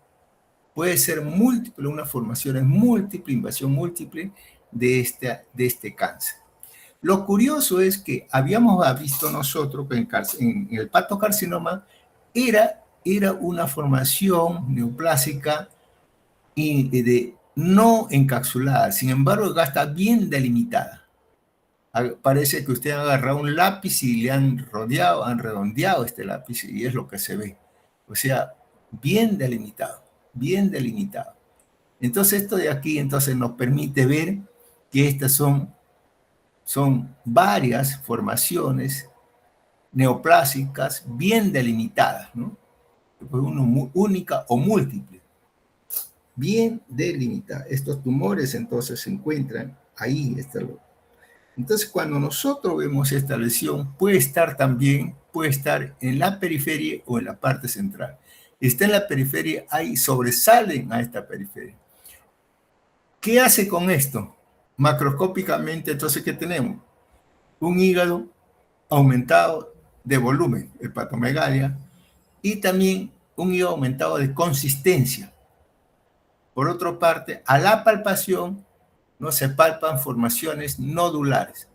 Puede ser múltiple, una formación es múltiple, invasión múltiple de este cáncer. Lo curioso es que habíamos visto nosotros que en el patocarcinoma era una formación neoplásica no encapsulada, sin embargo está bien delimitada. Parece que usted ha agarrado un lápiz y le han redondeado este lápiz y es lo que se ve. O sea, bien delimitado, bien delimitado. Entonces esto de aquí entonces nos permite ver que estas son varias formaciones neoplásicas bien delimitadas, ¿no? Única o múltiple. Bien delimitada. Estos tumores entonces se encuentran ahí. Entonces, cuando nosotros vemos esta lesión, puede estar en la periferia o en la parte central. Está en la periferia, ahí sobresalen a esta periferia. ¿Qué hace con esto? Macroscópicamente, entonces, ¿qué tenemos? Un hígado aumentado de volumen, hepatomegalia, y también un hígado aumentado de consistencia. Por otra parte, a la palpación no se palpan formaciones nodulares,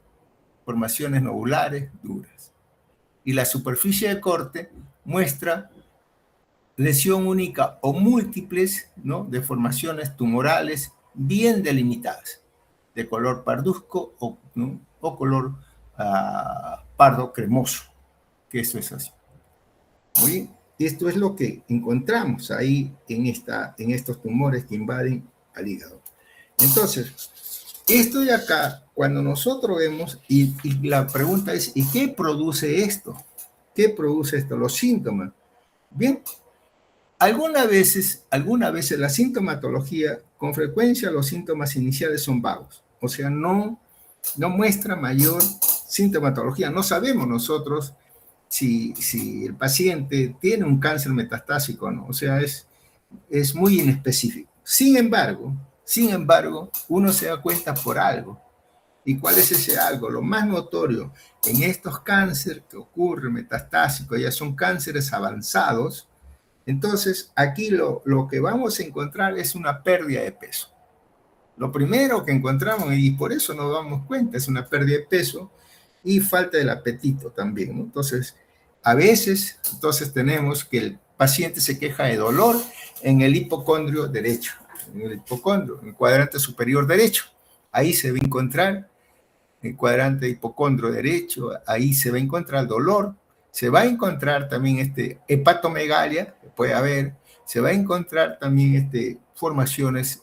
formaciones nodulares duras. Y la superficie de corte muestra lesión única o múltiples, ¿no?, de formaciones tumorales bien delimitadas, de color parduzco ¿no?, o color pardo cremoso, que eso es así. Muy bien. Esto es lo que encontramos ahí en estos tumores que invaden al hígado. Entonces, esto de acá, cuando nosotros vemos, y la pregunta es, ¿y qué produce esto? ¿Qué produce esto? Los síntomas. Bien, algunas veces la sintomatología, con frecuencia los síntomas iniciales son vagos, o sea, no muestra mayor sintomatología. No sabemos nosotros si el paciente tiene un cáncer metastásico o no, o sea, es muy inespecífico. Sin embargo, uno se da cuenta por algo. ¿Y cuál es ese algo? Lo más notorio en estos cánceres que ocurren metastásicos, ya son cánceres avanzados. Entonces, aquí lo que vamos a encontrar es una pérdida de peso. Lo primero que encontramos, y por eso nos damos cuenta, es una pérdida de peso y falta del apetito también, ¿no? Entonces, a veces, tenemos que el paciente se queja de dolor en el hipocondrio derecho, en el cuadrante superior derecho. Ahí se va a encontrar el cuadrante hipocondrio derecho, ahí se va a encontrar el dolor, se va a encontrar también hepatomegalia, puede haber, se va a encontrar también formaciones,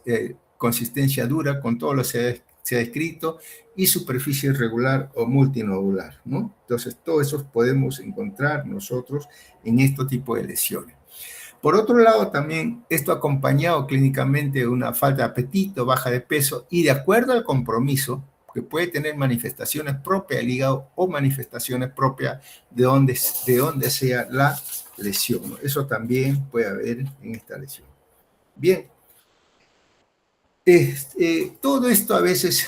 consistencia dura, con todo lo que se ha descrito, y superficie irregular o multinodular, ¿no? Entonces, todo eso podemos encontrar nosotros en este tipo de lesiones. Por otro lado, también esto acompañado clínicamente de una falta de apetito, baja de peso y de acuerdo al compromiso, que puede tener manifestaciones propias del hígado o manifestaciones propias de donde sea la lesión, ¿no? Eso también puede haber en esta lesión. Bien, todo esto a veces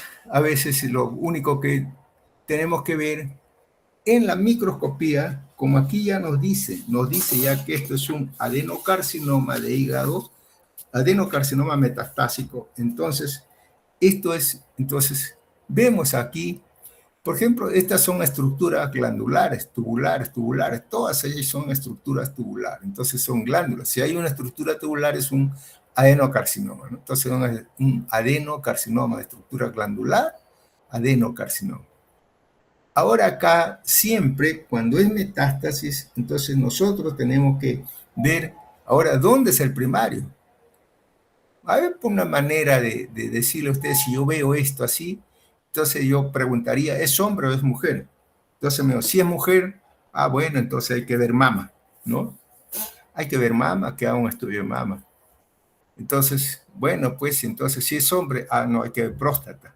lo único que tenemos que ver en la microscopía, como aquí ya nos dice ya que esto es un adenocarcinoma de hígado, adenocarcinoma metastásico. Entonces, entonces vemos aquí, por ejemplo, estas son estructuras glandulares, tubulares, todas ellas son estructuras tubulares, entonces son glándulas. Si hay una estructura tubular es un adenocarcinoma, ¿no? Entonces un adenocarcinoma de estructura glandular, adenocarcinoma. Ahora acá, siempre, cuando es metástasis, entonces nosotros tenemos que ver, ahora, ¿dónde es el primario? A ver, por una manera de decirle a ustedes, si yo veo esto así, entonces yo preguntaría, ¿es hombre o es mujer? Entonces me digo, si es mujer, bueno, entonces hay que ver mama, ¿no? Hay que ver mama, que haga un estudio de mama. Entonces, bueno, pues entonces si es hombre, no, hay que ver próstata.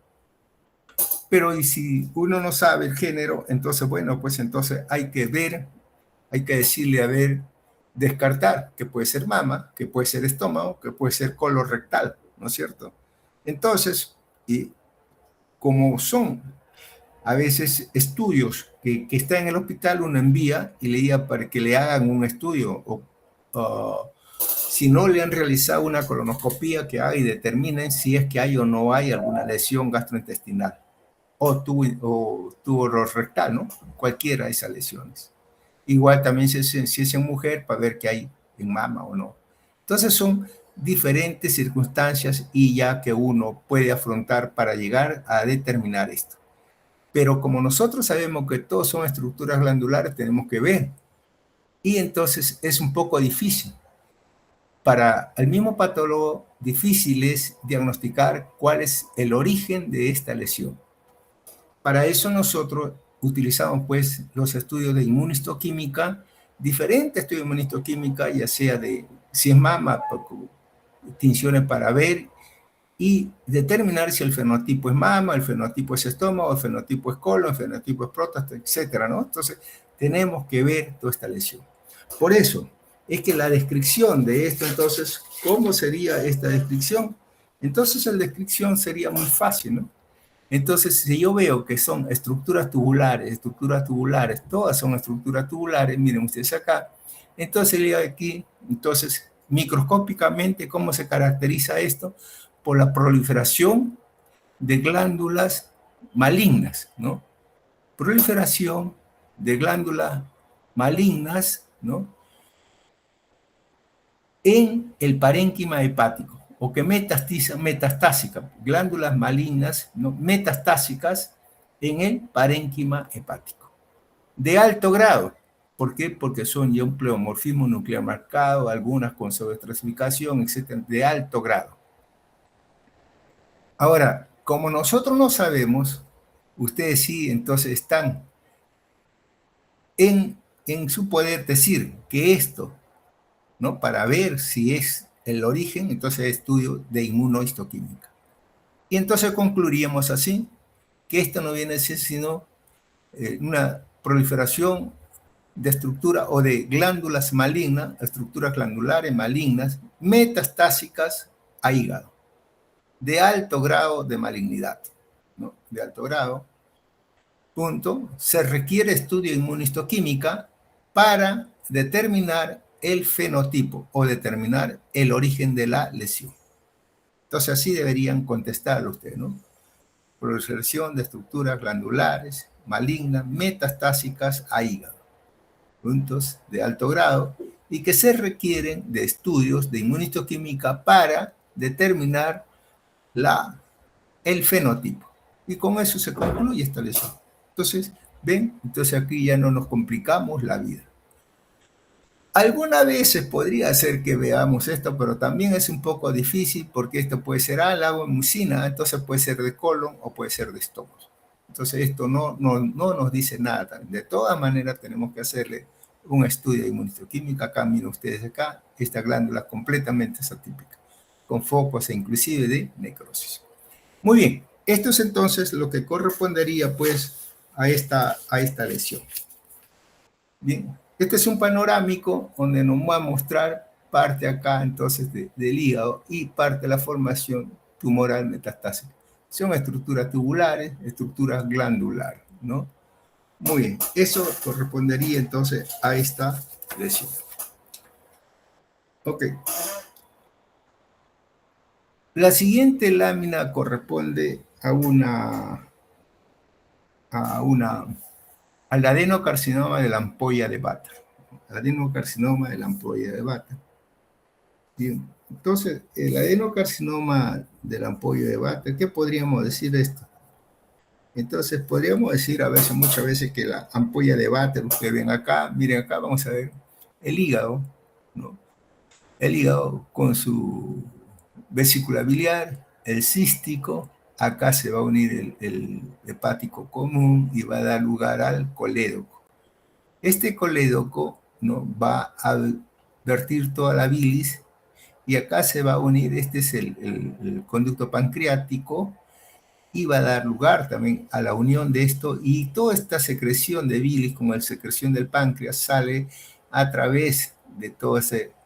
Pero y si uno no sabe el género, entonces, bueno, pues entonces hay que ver, hay que decirle, a ver, descartar, que puede ser mama, que puede ser estómago, que puede ser colon rectal, ¿no es cierto? Entonces, y como son a veces estudios que está en el hospital, uno envía y le diga para que le hagan un estudio, o si no le han realizado una colonoscopía, que haga y determinen si es que hay o no hay alguna lesión gastrointestinal o tubo rectal, ¿no? Cualquiera de esas lesiones. Igual también si es en mujer, para ver qué hay en mama o no. Entonces son diferentes circunstancias y ya que uno puede afrontar para llegar a determinar esto. Pero como nosotros sabemos que todos son estructuras glandulares, tenemos que ver. Y entonces es un poco difícil. Para el mismo patólogo, difícil es diagnosticar cuál es el origen de esta lesión. Para eso nosotros utilizamos pues los estudios de inmunistoquímica, diferentes estudios de inmunistoquímica, ya sea de si es mama, tinciones para ver y determinar si el fenotipo es mama, el fenotipo es estómago, el fenotipo es colon, el fenotipo es próstata, etcétera, ¿no? Entonces, tenemos que ver toda esta lesión. Por eso, es que la descripción de esto, entonces, ¿cómo sería esta descripción? Entonces, la descripción sería muy fácil, ¿no? Entonces, si yo veo que son estructuras tubulares, todas son estructuras tubulares, miren ustedes acá, entonces aquí, entonces, microscópicamente, ¿cómo se caracteriza esto? Por la proliferación de glándulas malignas, ¿no? Proliferación de glándulas malignas, ¿no? En el parénquima hepático, o que metastásicas, glándulas malignas, ¿no? Metastásicas en el parénquima hepático. De alto grado. ¿Por qué? Porque son ya un pleomorfismo nuclear marcado, algunas con sobreestratificación, etcétera, de alto grado. Ahora, como nosotros no sabemos, ustedes sí, entonces están en su poder decir que esto, ¿no? Para ver si es el origen, entonces estudio de inmunohistoquímica. Y entonces concluiríamos así, que esto no viene a ser sino una proliferación de estructura o de glándulas malignas, estructuras glandulares malignas, metastásicas a hígado, de alto grado de malignidad, ¿no? De alto grado. Punto. Se requiere estudio de inmunistoquímica para determinar el fenotipo o determinar el origen de la lesión. Entonces así deberían contestarlo ustedes, ¿no? Proliferación de estructuras glandulares malignas metastásicas a hígado, puntos de alto grado, y que se requieren de estudios de inmunistoquímica para determinar el fenotipo. Y con eso se concluye esta lesión. Entonces, ¿ven? Entonces aquí ya no nos complicamos la vida. Algunas veces podría ser que veamos esto, pero también es un poco difícil porque esto puede ser lago en mucina, entonces puede ser de colon o puede ser de estómago. Entonces esto no nos dice nada. De todas maneras tenemos que hacerle un estudio de inmunohistoquímica. Acá miren ustedes acá, esta glándula completamente es atípica, con focos e inclusive de necrosis. Muy bien, esto es entonces lo que correspondería pues a esta lesión. Bien, este es un panorámico donde nos va a mostrar parte acá entonces del hígado y parte de la formación tumoral metastásica. Son estructuras tubulares, estructuras glandulares, ¿no? Muy bien, eso correspondería entonces a esta lesión. Ok. La siguiente lámina corresponde al adenocarcinoma de la ampolla de Vater. Adenocarcinoma de la ampolla de Vater. Bien, entonces, el adenocarcinoma de la ampolla de Vater, ¿qué podríamos decir de esto? Entonces, podríamos decir muchas veces que la ampolla de Vater, ustedes ven acá, miren acá, vamos a ver el hígado, ¿no? El hígado con su vesícula biliar, el cístico, acá se va a unir el hepático común y va a dar lugar al colédoco. Este colédoco, ¿no?, va a vertir toda la bilis y acá se va a unir, este es el conducto pancreático, y va a dar lugar también a la unión de esto, y toda esta secreción de bilis, como la secreción del páncreas, sale a través de todo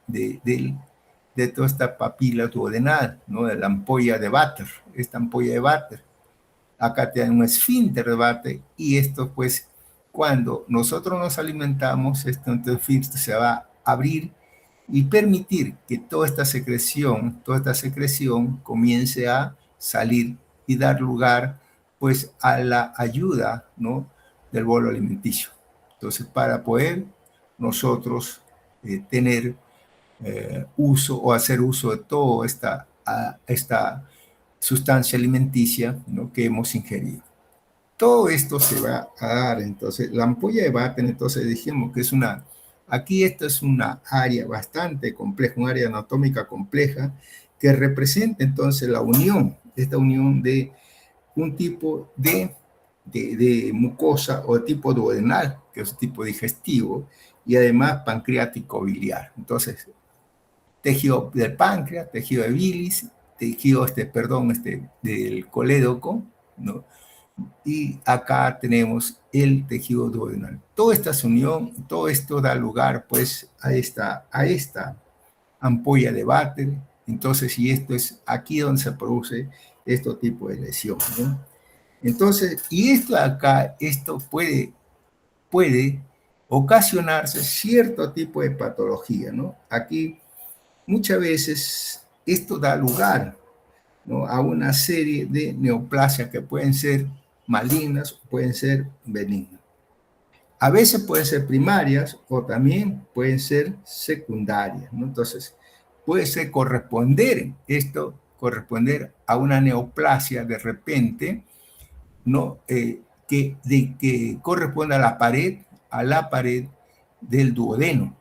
de toda esta papila duodenal, ¿no?, de la ampolla de Vater, esta ampolla de Vater. Acá tiene un esfínter de Vater, y esto pues, cuando nosotros nos alimentamos, este esfínter se va a abrir y permitir que toda esta secreción comience a salir y dar lugar pues a la ayuda, ¿no?, del bolo alimenticio. Entonces, para poder nosotros tener uso o hacer uso de toda esta sustancia alimenticia, ¿no?, que hemos ingerido. Todo esto se va a dar, entonces, la ampolla de Vater, entonces dijimos que es aquí esta es una área bastante compleja, un área anatómica compleja, que representa entonces la unión, esta unión de un tipo de mucosa o de tipo duodenal, que es un tipo digestivo, y además pancreático biliar. Entonces, tejido del páncreas, tejido de bilis, tejido, del colédoco, ¿no? Y acá tenemos el tejido duodenal. Toda esta unión, todo esto da lugar pues a esta ampolla de Vater. Entonces, y esto es aquí donde se produce este tipo de lesión, ¿no? Entonces, y esto acá, esto puede ocasionarse cierto tipo de patología, ¿no? Aquí muchas veces esto da lugar, ¿no?, a una serie de neoplasias que pueden ser malignas o pueden ser benignas. A veces pueden ser primarias o también pueden ser secundarias, ¿no? Entonces, puede corresponder a una neoplasia de repente, ¿no?, que corresponde a la pared del duodeno,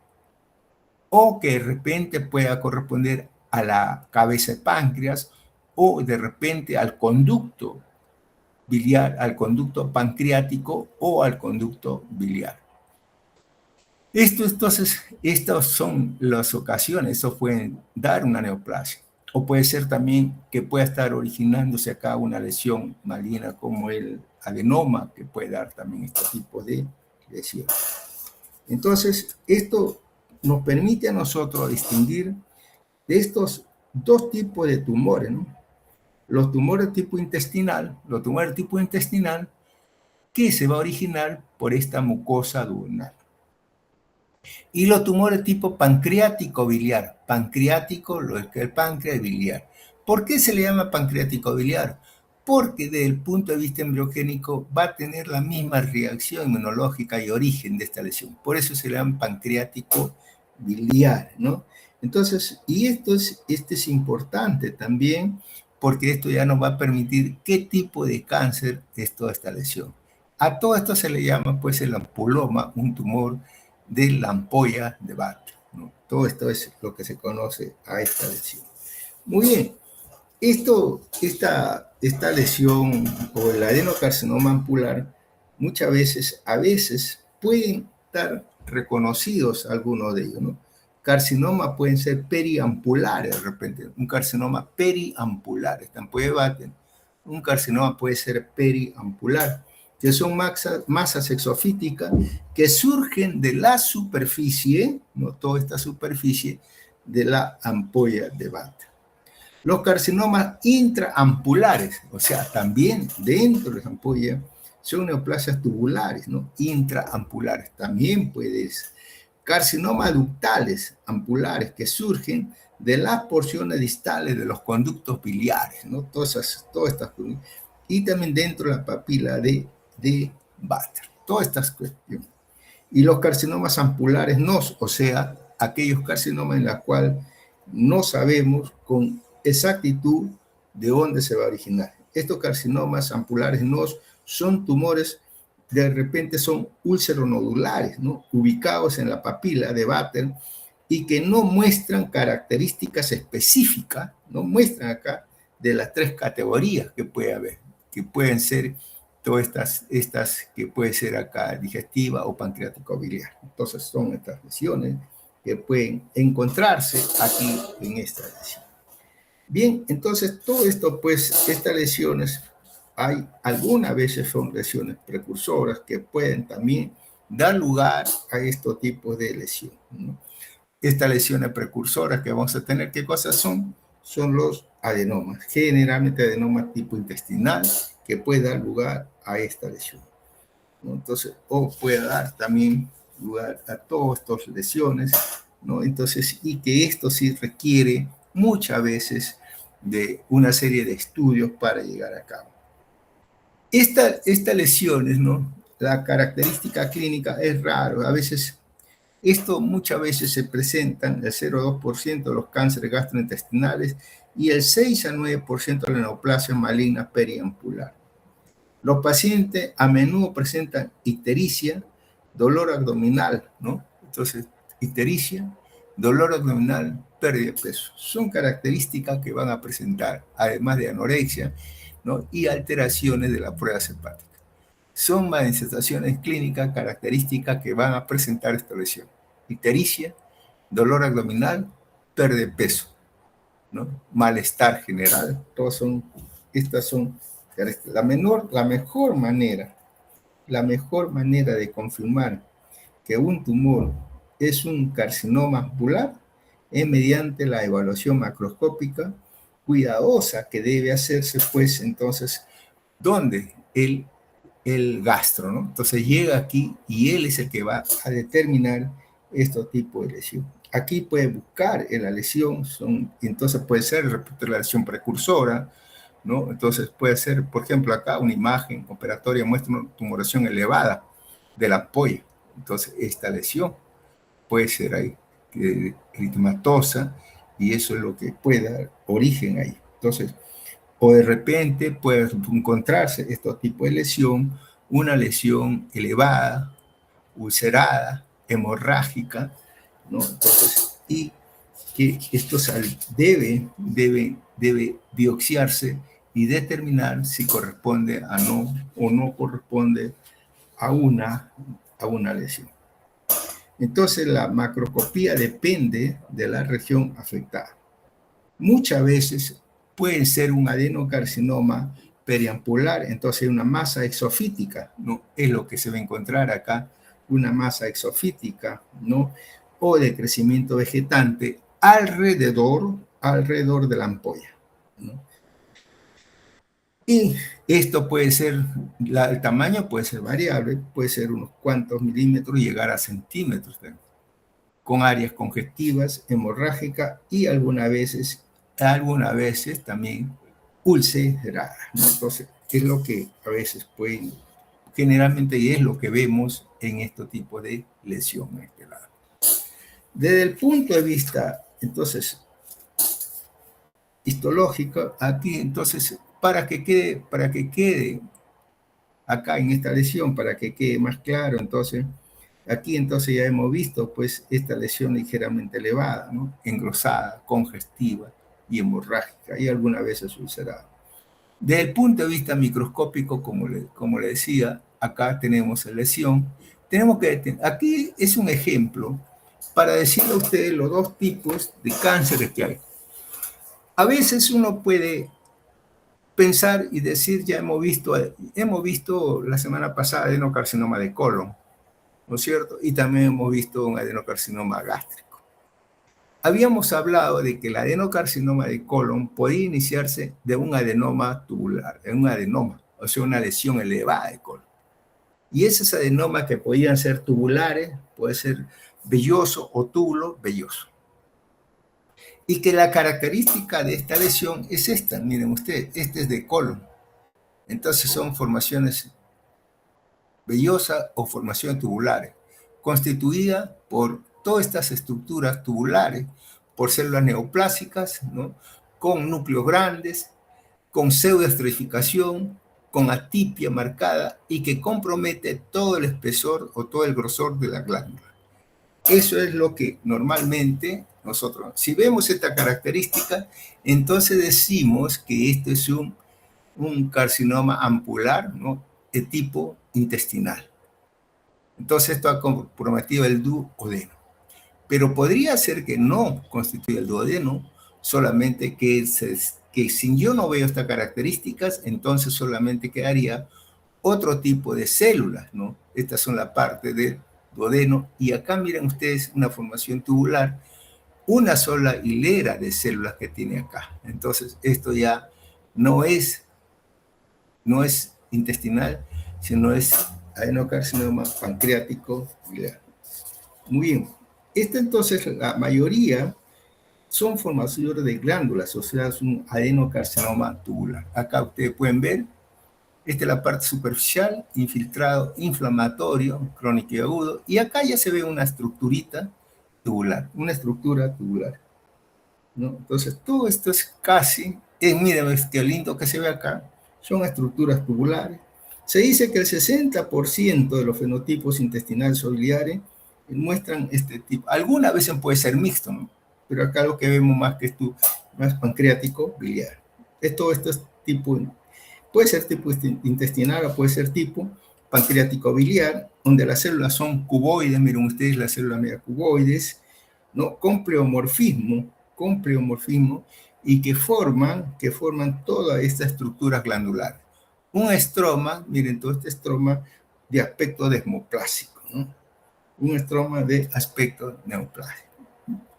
o que de repente pueda corresponder a la cabeza de páncreas, o de repente al conducto biliar, al conducto pancreático o al conducto biliar. Entonces, estas son las ocasiones, eso pueden dar una neoplasia. O puede ser también que pueda estar originándose acá una lesión maligna como el adenoma, que puede dar también este tipo de lesión. Entonces, esto nos permite a nosotros distinguir de estos dos tipos de tumores, ¿no? Los tumores tipo intestinal, que se va a originar por esta mucosa duodenal. Y los tumores tipo pancreático biliar, lo que es el páncreas biliar. ¿Por qué se le llama pancreático biliar? Porque desde el punto de vista embriogénico va a tener la misma reacción inmunológica y origen de esta lesión. Por eso se le llama pancreático biliar, ¿no? Entonces, y esto es importante también, porque esto ya nos va a permitir qué tipo de cáncer es toda esta lesión. A todo esto se le llama pues el ampuloma, un tumor de la ampolla de Vater, ¿no? Todo esto es lo que se conoce a esta lesión. Muy bien, esta lesión o el adenocarcinoma ampular a veces pueden estar reconocidos algunos de ellos, ¿no? Carcinoma pueden ser periampulares de repente, un carcinoma periampular, está en debate. Un carcinoma puede ser periampular, que son masas exofíticas que surgen de la superficie, no toda esta superficie, de la ampolla de Vater. Los carcinomas intraampulares, o sea, también dentro de la ampolla, son neoplasias tubulares, ¿no? Intraampulares, también puede ser. Carcinomas ductales ampulares que surgen de las porciones distales de los conductos biliares, ¿no? Todas estas cosas. Y también dentro de la papila de Vater. Todas estas cuestiones. Y los carcinomas ampulares no, o sea, aquellos carcinomas en los cuales no sabemos con exactitud de dónde se va a originar. Estos carcinomas ampulares no son tumores, de repente son úlceronodulares, ¿no? Ubicados en la papila de Vater y que no muestran características específicas, no muestran acá de las 3 categorías que puede haber, que pueden ser todas estas que puede ser acá digestiva o pancreático biliar. Entonces son estas lesiones que pueden encontrarse aquí en esta lesión. Bien, entonces todo esto, pues, estas lesiones, hay algunas veces son lesiones precursoras que pueden también dar lugar a estos tipos de lesiones, ¿no? Estas lesiones precursoras que vamos a tener, ¿qué cosas son? Son los adenomas, generalmente adenomas tipo intestinal, que puede dar lugar a esta lesión, ¿no? Entonces, o puede dar también lugar a todas estas lesiones, ¿no? Entonces, y que esto sí requiere muchas veces de una serie de estudios para llegar a cabo. Estas lesiones, ¿no? La característica clínica es raro, a veces, esto muchas veces se presentan el 0,2% de los cánceres gastrointestinales y el 6 a 9% de la neoplasia maligna periampular. Los pacientes a menudo presentan ictericia, dolor abdominal, ¿no? Entonces, ictericia, dolor abdominal, pérdida de peso. Son características que van a presentar, además de anorexia, ¿no? Y alteraciones de la prueba hepática. Son manifestaciones clínicas características que van a presentar esta lesión. Ictericia, dolor abdominal, pérdida de peso, ¿no? Malestar general. Estas son la mejor manera de confirmar que un tumor es un carcinoma ampular es mediante la evaluación macroscópica cuidadosa que debe hacerse, pues, entonces, ¿dónde? El gastro, ¿no? Entonces llega aquí y él es el que va a determinar este tipo de lesión. Aquí puede buscar en la lesión, entonces puede ser la lesión precursora, ¿no? Entonces puede ser, por ejemplo, acá una imagen operatoria muestra una tumoración elevada de la ampolla. Entonces esta lesión puede ser ahí eritematosa y eso es lo que puede dar origen ahí. Entonces, o de repente puede encontrarse este tipo de lesión, una lesión elevada, ulcerada, hemorrágica, ¿no? Entonces, y que esto debe biopsiarse y determinar si corresponde a no o no corresponde a una lesión. Entonces, la macroscopía depende de la región afectada. Muchas veces puede ser un adenocarcinoma periampular, entonces una masa exofítica, ¿no? Es lo que se va a encontrar acá, una masa exofítica, ¿no? O de crecimiento vegetante alrededor de la ampolla, ¿no? Y esto puede ser, el tamaño puede ser variable, puede ser unos cuantos milímetros y llegar a centímetros, con áreas congestivas, hemorrágicas y algunas veces también ulceradas, ¿no? Entonces, es lo que a veces pueden, generalmente es lo que vemos en este tipo de lesión en este lado. Desde el punto de vista, entonces, histológico, aquí, entonces, para que quede acá en esta lesión, para que quede más claro, entonces, aquí entonces ya hemos visto, pues, esta lesión ligeramente elevada, ¿no? Engrosada, congestiva y hemorrágica, y algunas veces ulcerada. Desde el punto de vista microscópico, como le decía, acá tenemos la lesión, tenemos que, aquí es un ejemplo para decirle a ustedes los dos tipos de cánceres que hay. A veces uno puede pensar y decir, ya hemos visto la semana pasada adenocarcinoma de colon, ¿no es cierto? Y también hemos visto un adenocarcinoma gástrico. Habíamos hablado de que el adenocarcinoma de colon podía iniciarse de un adenoma tubular, un adenoma, o sea, una lesión elevada de colon. Y esos adenomas que podían ser tubulares, puede ser velloso o túbulo velloso. Y que la característica de esta lesión es esta, miren ustedes, este es de colon. Entonces son formaciones vellosas o formaciones tubulares, constituidas por todas estas estructuras tubulares, por células neoplásicas, ¿no? Con núcleos grandes, con pseudoestratificación, con atipia marcada y que compromete todo el espesor o todo el grosor de la glándula. Eso es lo que normalmente nosotros, si vemos esta característica, entonces decimos que esto es un carcinoma ampular, ¿no? De tipo intestinal. Entonces esto ha comprometido el duodeno. Pero podría ser que no constituya el duodeno, solamente que si yo no veo estas características, entonces solamente quedaría otro tipo de células, ¿no? Estas son la parte del duodeno, y acá miren ustedes una formación tubular, una sola hilera de células que tiene acá. Entonces esto ya no es intestinal, sino es adenocarcinoma pancreático biliar. Muy bien. Esta entonces, la mayoría son formaciones de glándulas, o sea, es un adenocarcinoma tubular. Acá ustedes pueden ver, esta es la parte superficial, infiltrado, inflamatorio, crónico y agudo, y acá ya se ve una estructurita tubular, una estructura tubular, ¿no? Entonces, todo esto es casi, miren qué lindo que se ve acá, son estructuras tubulares. Se dice que el 60% de los fenotipos intestinales o biliares muestran este tipo. Algunas veces puede ser mixto, ¿no? Pero acá lo que vemos más que esto, más pancreático biliar. Esto es tipo, puede ser tipo intestinal o puede ser tipo pancreático biliar, donde las células son cuboides, miren ustedes las células media cuboides, ¿no? Con pleomorfismo, y que forman todas estas estructuras glandulares. Un estroma, miren todo este estroma de aspecto desmoplásico, ¿no? Un estroma de aspecto neoplásico.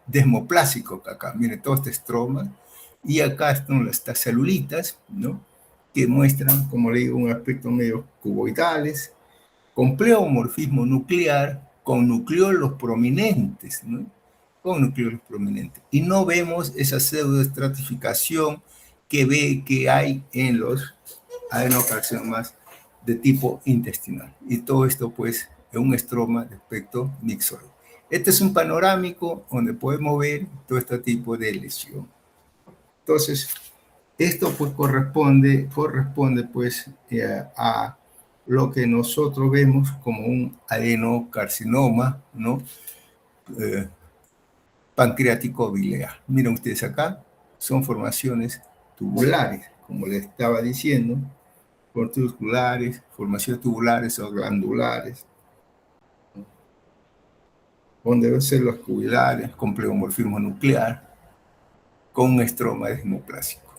Desmoplásico acá, miren todo este estroma, y acá están estas celulitas, ¿no? Que muestran, como le digo, un aspecto medio cuboidales, con pleomorfismo nuclear, con nucleolos prominentes, ¿no? Con nucleolos prominentes. Y no vemos esa pseudoestratificación que hay en los adenocarcinomas de tipo intestinal. Y todo esto, pues, es un estroma de aspecto mixoide. Este es un panorámico donde podemos ver todo este tipo de lesión. Entonces, esto pues corresponde pues a lo que nosotros vemos como un adenocarcinoma, ¿no? Pancreático biliar. Miren ustedes acá, son formaciones tubulares, como les estaba diciendo, corticulares, formaciones tubulares o glandulares, donde ven células cubilares con pleomorfismo nuclear, con un estroma desmoplásico.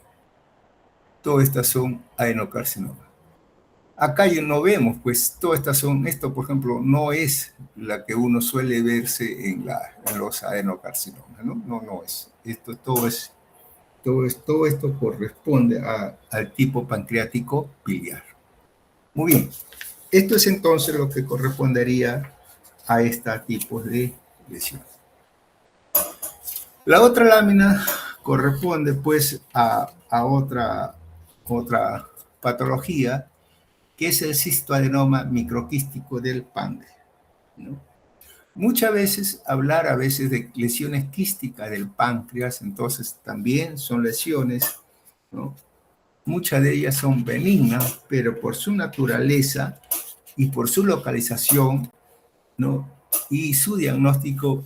Todas estas son adenocarcinomas. Acá ya no vemos, pues todas estas son, esto por ejemplo no es la que uno suele verse en los adenocarcinomas, ¿no? No es. Todo esto corresponde al tipo pancreático biliar. Muy bien. Esto es entonces lo que correspondería a este tipo de lesión. La otra lámina corresponde pues a otra patología, que es el cistoadenoma microquístico del páncreas, ¿no? Muchas veces hablar de lesiones quísticas del páncreas, entonces también son lesiones, ¿no? Muchas de ellas son benignas, pero por su naturaleza y por su localización, ¿no? Y su diagnóstico,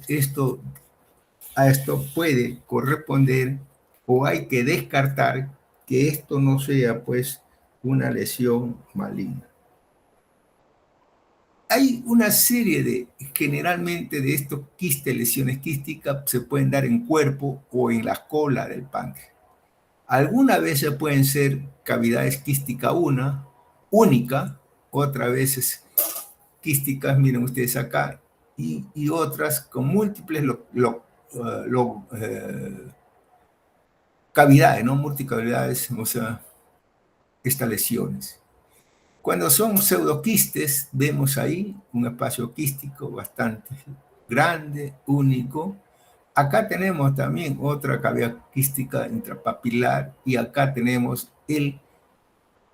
a esto puede corresponder, o hay que descartar que esto no sea pues una lesión maligna. hay una serie de, generalmente, de estos quistes, lesiones quísticas, se pueden dar en cuerpo o en la cola del páncreas. Algunas veces pueden ser cavidades quísticas única, otras veces quísticas, miren ustedes acá, y otras con múltiples cavidades, ¿no? Multicavidades, o sea, estas lesiones. Cuando son pseudoquistes, vemos ahí un espacio quístico bastante grande, único. Acá tenemos también otra cavidad quística intrapapilar y acá tenemos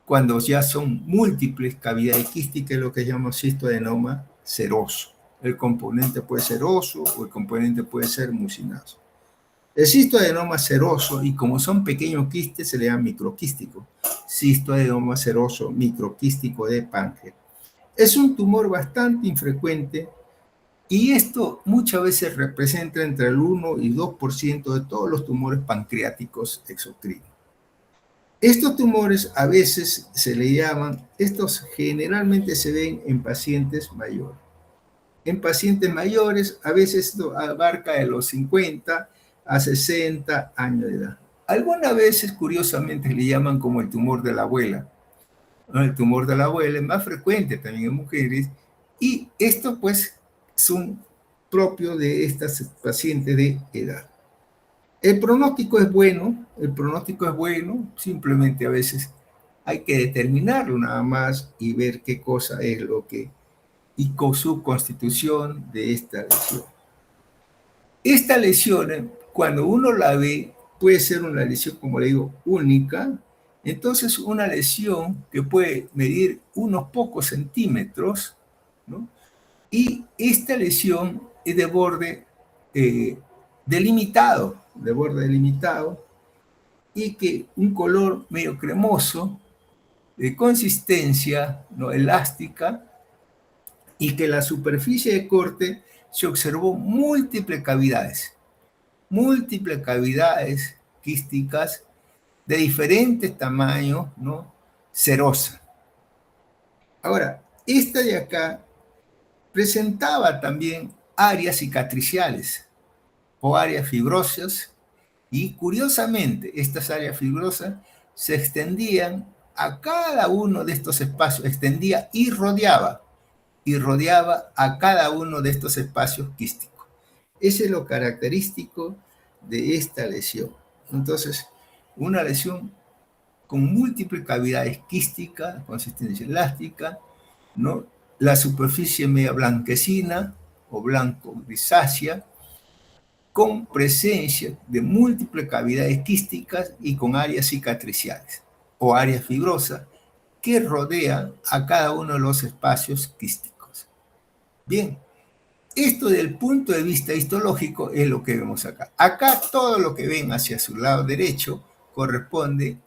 cuando ya son múltiples cavidades quísticas, lo que llamamos cistoadenoma seroso. El componente puede ser seroso o el componente puede ser mucinoso. El cistoadenoma seroso, y como son pequeños quistes, se le llama microquístico. Cistoadenoma seroso microquístico de páncreas. Es un tumor bastante infrecuente y esto muchas veces representa entre el 1 y 2% de todos los tumores pancreáticos exocrinos. Estos tumores a veces se le llaman, estos generalmente se ven en pacientes mayores. En pacientes mayores a veces esto abarca de los 50 a 60 años de edad. Algunas veces, curiosamente, le llaman como el tumor de la abuela. El tumor de la abuela es más frecuente también en mujeres y esto pues son propios de estas pacientes de edad. El pronóstico es bueno, simplemente a veces hay que determinarlo nada más y ver qué cosa es lo que, y con su constitución de esta lesión. Esta lesión, cuando uno la ve, puede ser una lesión, como le digo, única. Entonces, una lesión que puede medir unos pocos centímetros, ¿no? Y esta lesión es de borde delimitado, y que un color medio cremoso, de consistencia, ¿no?, elástica, y que la superficie de corte se observó múltiples cavidades quísticas de diferentes tamaños, ¿no?, serosa. Ahora, esta de acá presentaba también áreas cicatriciales o áreas fibrosas y curiosamente estas áreas fibrosas se extendían a cada uno de estos espacios, extendía y rodeaba a cada uno de estos espacios quísticos. Ese es lo característico de esta lesión. Entonces, una lesión con múltiples cavidades quísticas, consistencia elástica, ¿no? La superficie media blanquecina o blanco grisácea, con presencia de múltiples cavidades quísticas y con áreas cicatriciales o áreas fibrosas que rodean a cada uno de los espacios quísticos. Bien, esto desde el punto de vista histológico es lo que vemos acá. Acá todo lo que ven hacia su lado derecho corresponde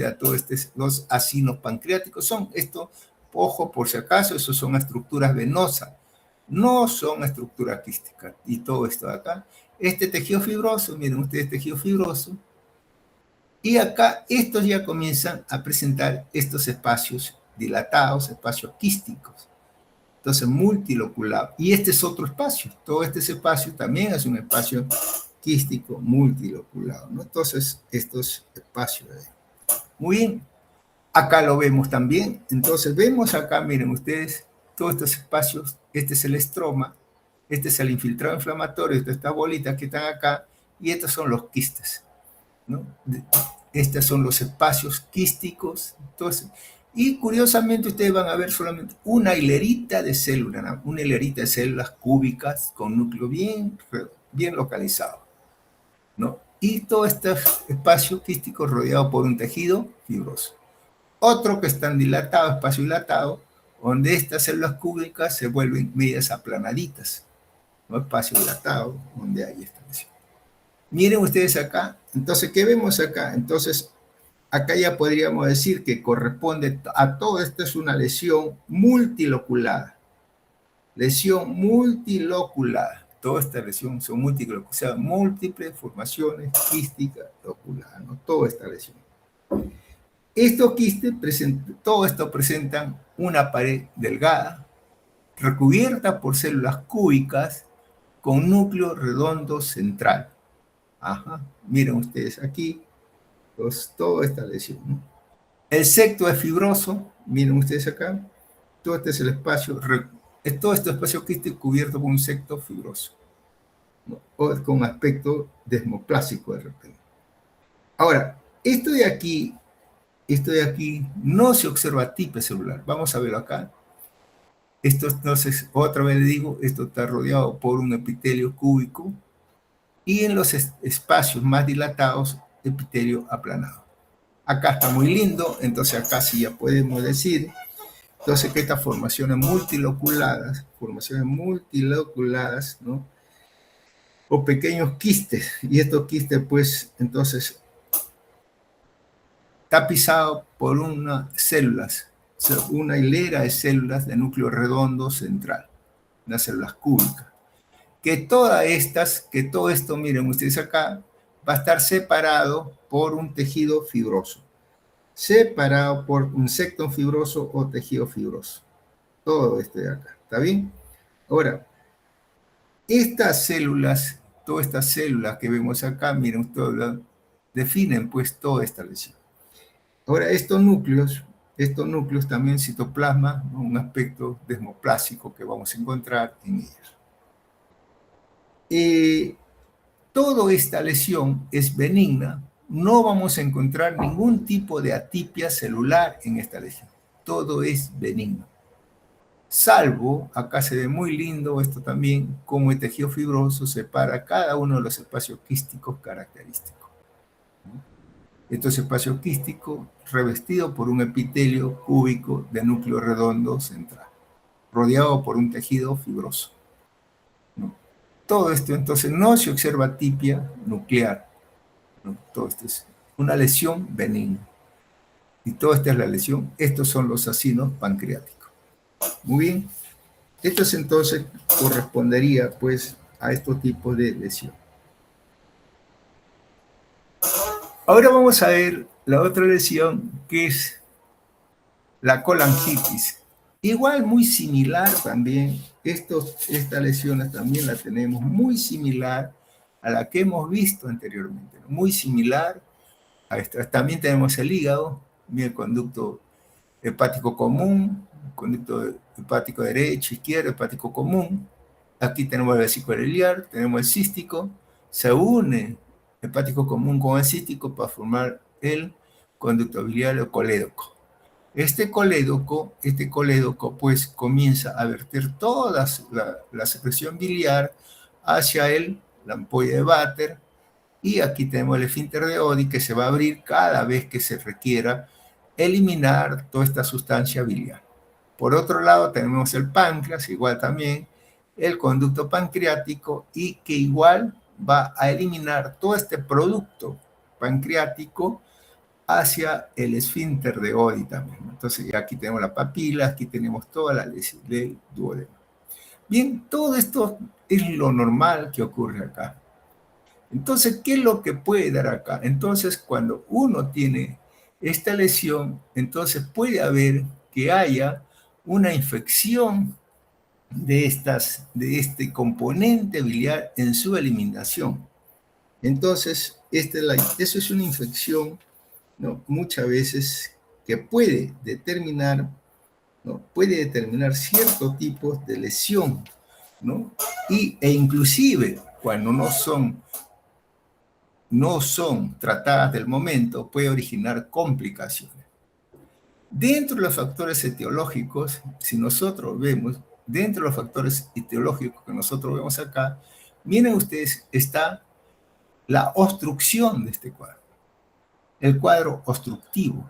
a todos los acinos pancreáticos. Son esto, ojo por si acaso, eso son estructuras venosas, no son estructuras quísticas. Y todo esto de acá, este tejido fibroso, miren ustedes, tejido fibroso, y acá estos ya comienzan a presentar estos espacios dilatados, espacios quísticos. Entonces, multiloculado. Y este es otro espacio. Todo este espacio también es un espacio quístico multiloculado, ¿no? Entonces, estos espacios. Muy bien. Acá lo vemos también. Entonces, vemos acá, miren ustedes, todos estos espacios. Este es el estroma. Este es el infiltrado inflamatorio. Estas bolitas que están acá. Y estos son los quistes, ¿no? Estos son los espacios quísticos. Entonces, y curiosamente ustedes van a ver solamente una hilerita de células, ¿no? Una hilerita de células cúbicas con núcleo bien localizado, ¿no? Y todo este espacio quístico rodeado por un tejido fibroso. Otro que están dilatado, espacio dilatado, donde estas células cúbicas se vuelven medias aplanaditas, ¿no? Espacio dilatado, donde hay esta lesión. Miren ustedes acá. Entonces, ¿qué vemos acá? Entonces, acá ya podríamos decir que corresponde a todo esto, es una lesión multiloculada. Lesión multiloculada. Toda esta lesión son múltiples, o sea, múltiples formaciones quísticas loculadas, ¿no? Toda esta lesión. Estos quistes, todo esto presentan una pared delgada, recubierta por células cúbicas con núcleo redondo central. Ajá, miren ustedes aquí, pues, toda esta lesión, ¿no? El septo es fibroso, miren ustedes acá, todo este es el espacio, todo este espacio quístico cubierto por un septo fibroso, ¿no? O con aspecto desmoplásico de repente. Ahora, esto de aquí no se observa atipia celular. Vamos a verlo acá. Esto, entonces, otra vez le digo, esto está rodeado por un epitelio cúbico y en los espacios más dilatados, epitelio aplanado. Acá está muy lindo, entonces acá sí ya podemos decir, entonces, que estas formaciones multiloculadas, ¿no? O pequeños quistes, y estos quistes, pues, entonces, tapizado por unas células, una hilera de células de núcleo redondo central, las células cúbicas. Que todas estas, que todo esto, miren ustedes acá, va a estar separado por un tejido fibroso, separado por un sectón fibroso o tejido fibroso. Todo esto de acá, ¿está bien? Ahora, estas células, todas estas células que vemos acá, miren ustedes, definen pues toda esta lesión. Ahora, estos núcleos también citoplasma, ¿no? Un aspecto desmoplásico que vamos a encontrar en ellos. Toda esta lesión es benigna, no vamos a encontrar ningún tipo de atipia celular en esta lesión. Todo es benigno. Salvo, acá se ve muy lindo esto también, cómo el tejido fibroso separa cada uno de los espacios quísticos característicos. Estos espacios quísticos revestidos por un epitelio cúbico de núcleo redondo central, rodeado por un tejido fibroso. ¿No? Todo esto entonces no se observa atipia nuclear, ¿no? Todo esto es una lesión benigna. Y toda esta es la lesión, estos son los acinos pancreáticos. Muy bien, esto entonces correspondería pues a estos tipos de lesión. Ahora vamos a ver la otra lesión, que es la colangitis. Igual muy similar también, estas lesiones también la tenemos muy similar a la que hemos visto anteriormente, ¿no? Muy similar a esta. También tenemos el hígado, el conducto hepático común, conducto hepático derecho, izquierdo, hepático común. Aquí tenemos el vesículo biliar, tenemos el cístico, se une hepático común con el cístico para formar el conducto biliar o colédoco. Este colédoco pues comienza a verter toda la secreción biliar hacia la ampolla de Vater, y aquí tenemos el esfínter de Oddi que se va a abrir cada vez que se requiera eliminar toda esta sustancia biliar. Por otro lado tenemos el páncreas, igual también, el conducto pancreático, y que igual va a eliminar todo este producto pancreático hacia el esfínter de Oddi también. Entonces aquí tenemos la papila, aquí tenemos toda la lesión del duodeno. Bien, todo esto es lo normal que ocurre acá. Entonces, ¿qué es lo que puede dar acá? Entonces, cuando uno tiene esta lesión, entonces puede haber que haya una infección de este componente biliar en su eliminación. Entonces, eso es una infección, ¿no? Muchas veces que puede determinar, ¿no? Puede determinar ciertos tipos de lesión, ¿no? E inclusive cuando no son tratadas del momento, puede originar complicaciones. Dentro de los factores etiológicos, si nosotros vemos, dentro de los factores etiológicos que nosotros vemos acá, miren ustedes, está la obstrucción de este cuadro, el cuadro obstructivo.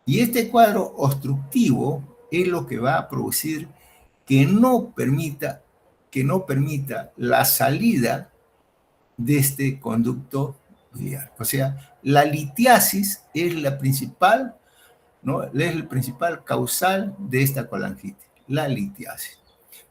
Y este cuadro obstructivo es lo que va a producir que no permita la salida de este conducto biliar. O sea, la litiasis es la principal, ¿no? Es el principal causal de esta colangitis, la litiasis.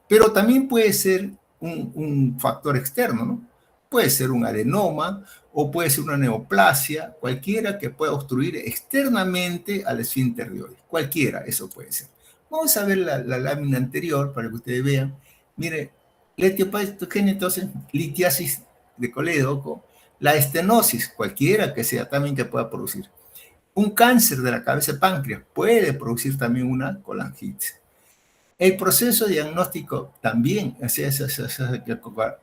Pero también puede ser un factor externo, ¿no? Puede ser un adenoma o puede ser una neoplasia, cualquiera que pueda obstruir externamente al esfínter de Oddi. Cualquiera, eso puede ser. Vamos a ver la lámina anterior para que ustedes vean. Mire, la etiopatogenia, entonces, litiasis de colédoco, la estenosis, cualquiera que sea también que pueda producir. Un cáncer de la cabeza de páncreas puede producir también una colangitis. El proceso diagnóstico también, o sea, esas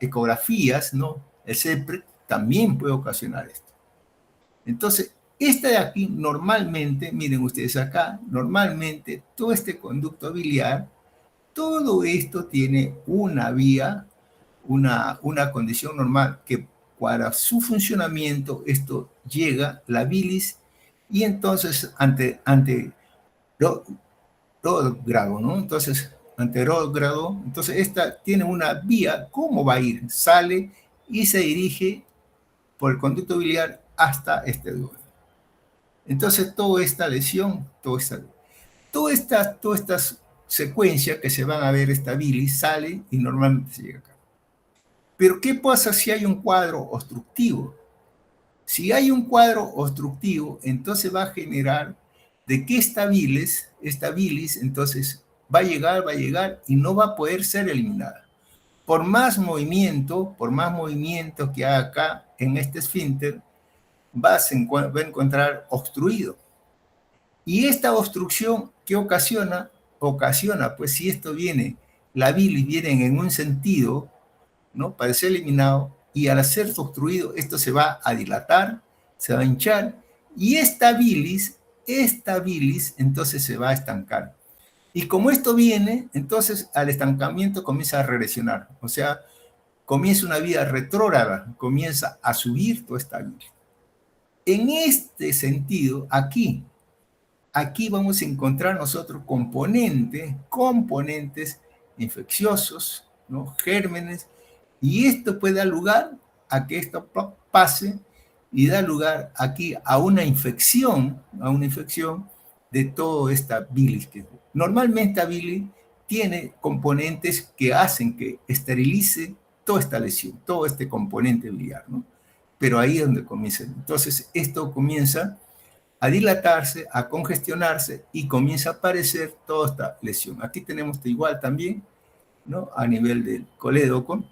ecografías, ¿no? El CEPRE también puede ocasionar esto. Entonces, esta de aquí normalmente, miren ustedes acá, normalmente todo este conducto biliar, todo esto tiene una vía, una condición normal que para su funcionamiento esto llega, la bilis, y entonces ante grado, ¿no? Entonces, ante grado, entonces esta tiene una vía, ¿cómo va a ir? Sale y se dirige por el conducto biliar hasta este duodeno. Entonces, toda esta lesión, todas estas secuencias que se van a ver, esta bilis sale y normalmente se llega acá. Pero, ¿qué pasa si hay un cuadro obstructivo? Si hay un cuadro obstructivo, entonces va a generar de que esta bilis, entonces va a llegar y no va a poder ser eliminada. Por más movimiento que haga acá en este esfínter, va a encontrar obstruido. Y esta obstrucción, ¿qué ocasiona? Ocasiona, pues si esto viene, la bilis viene en un sentido, ¿no? Para ser eliminado, y al ser obstruido, esto se va a dilatar, se va a hinchar, y esta bilis, entonces se va a estancar. Y como esto viene, entonces al estancamiento comienza a regresionar, o sea, comienza una vía retrógrada, comienza a subir toda esta bilis. En este sentido, aquí vamos a encontrar nosotros componentes infecciosos, ¿no? Gérmenes, y esto puede dar lugar a que esto pase y da lugar aquí a una infección de toda esta bilis. Normalmente la bilis tiene componentes que hacen que esterilice toda esta lesión, todo este componente biliar, ¿no? Pero ahí es donde comienza. Entonces, esto comienza a dilatarse, a congestionarse y comienza a aparecer toda esta lesión. Aquí tenemos igual también, ¿no? A nivel del colédoco,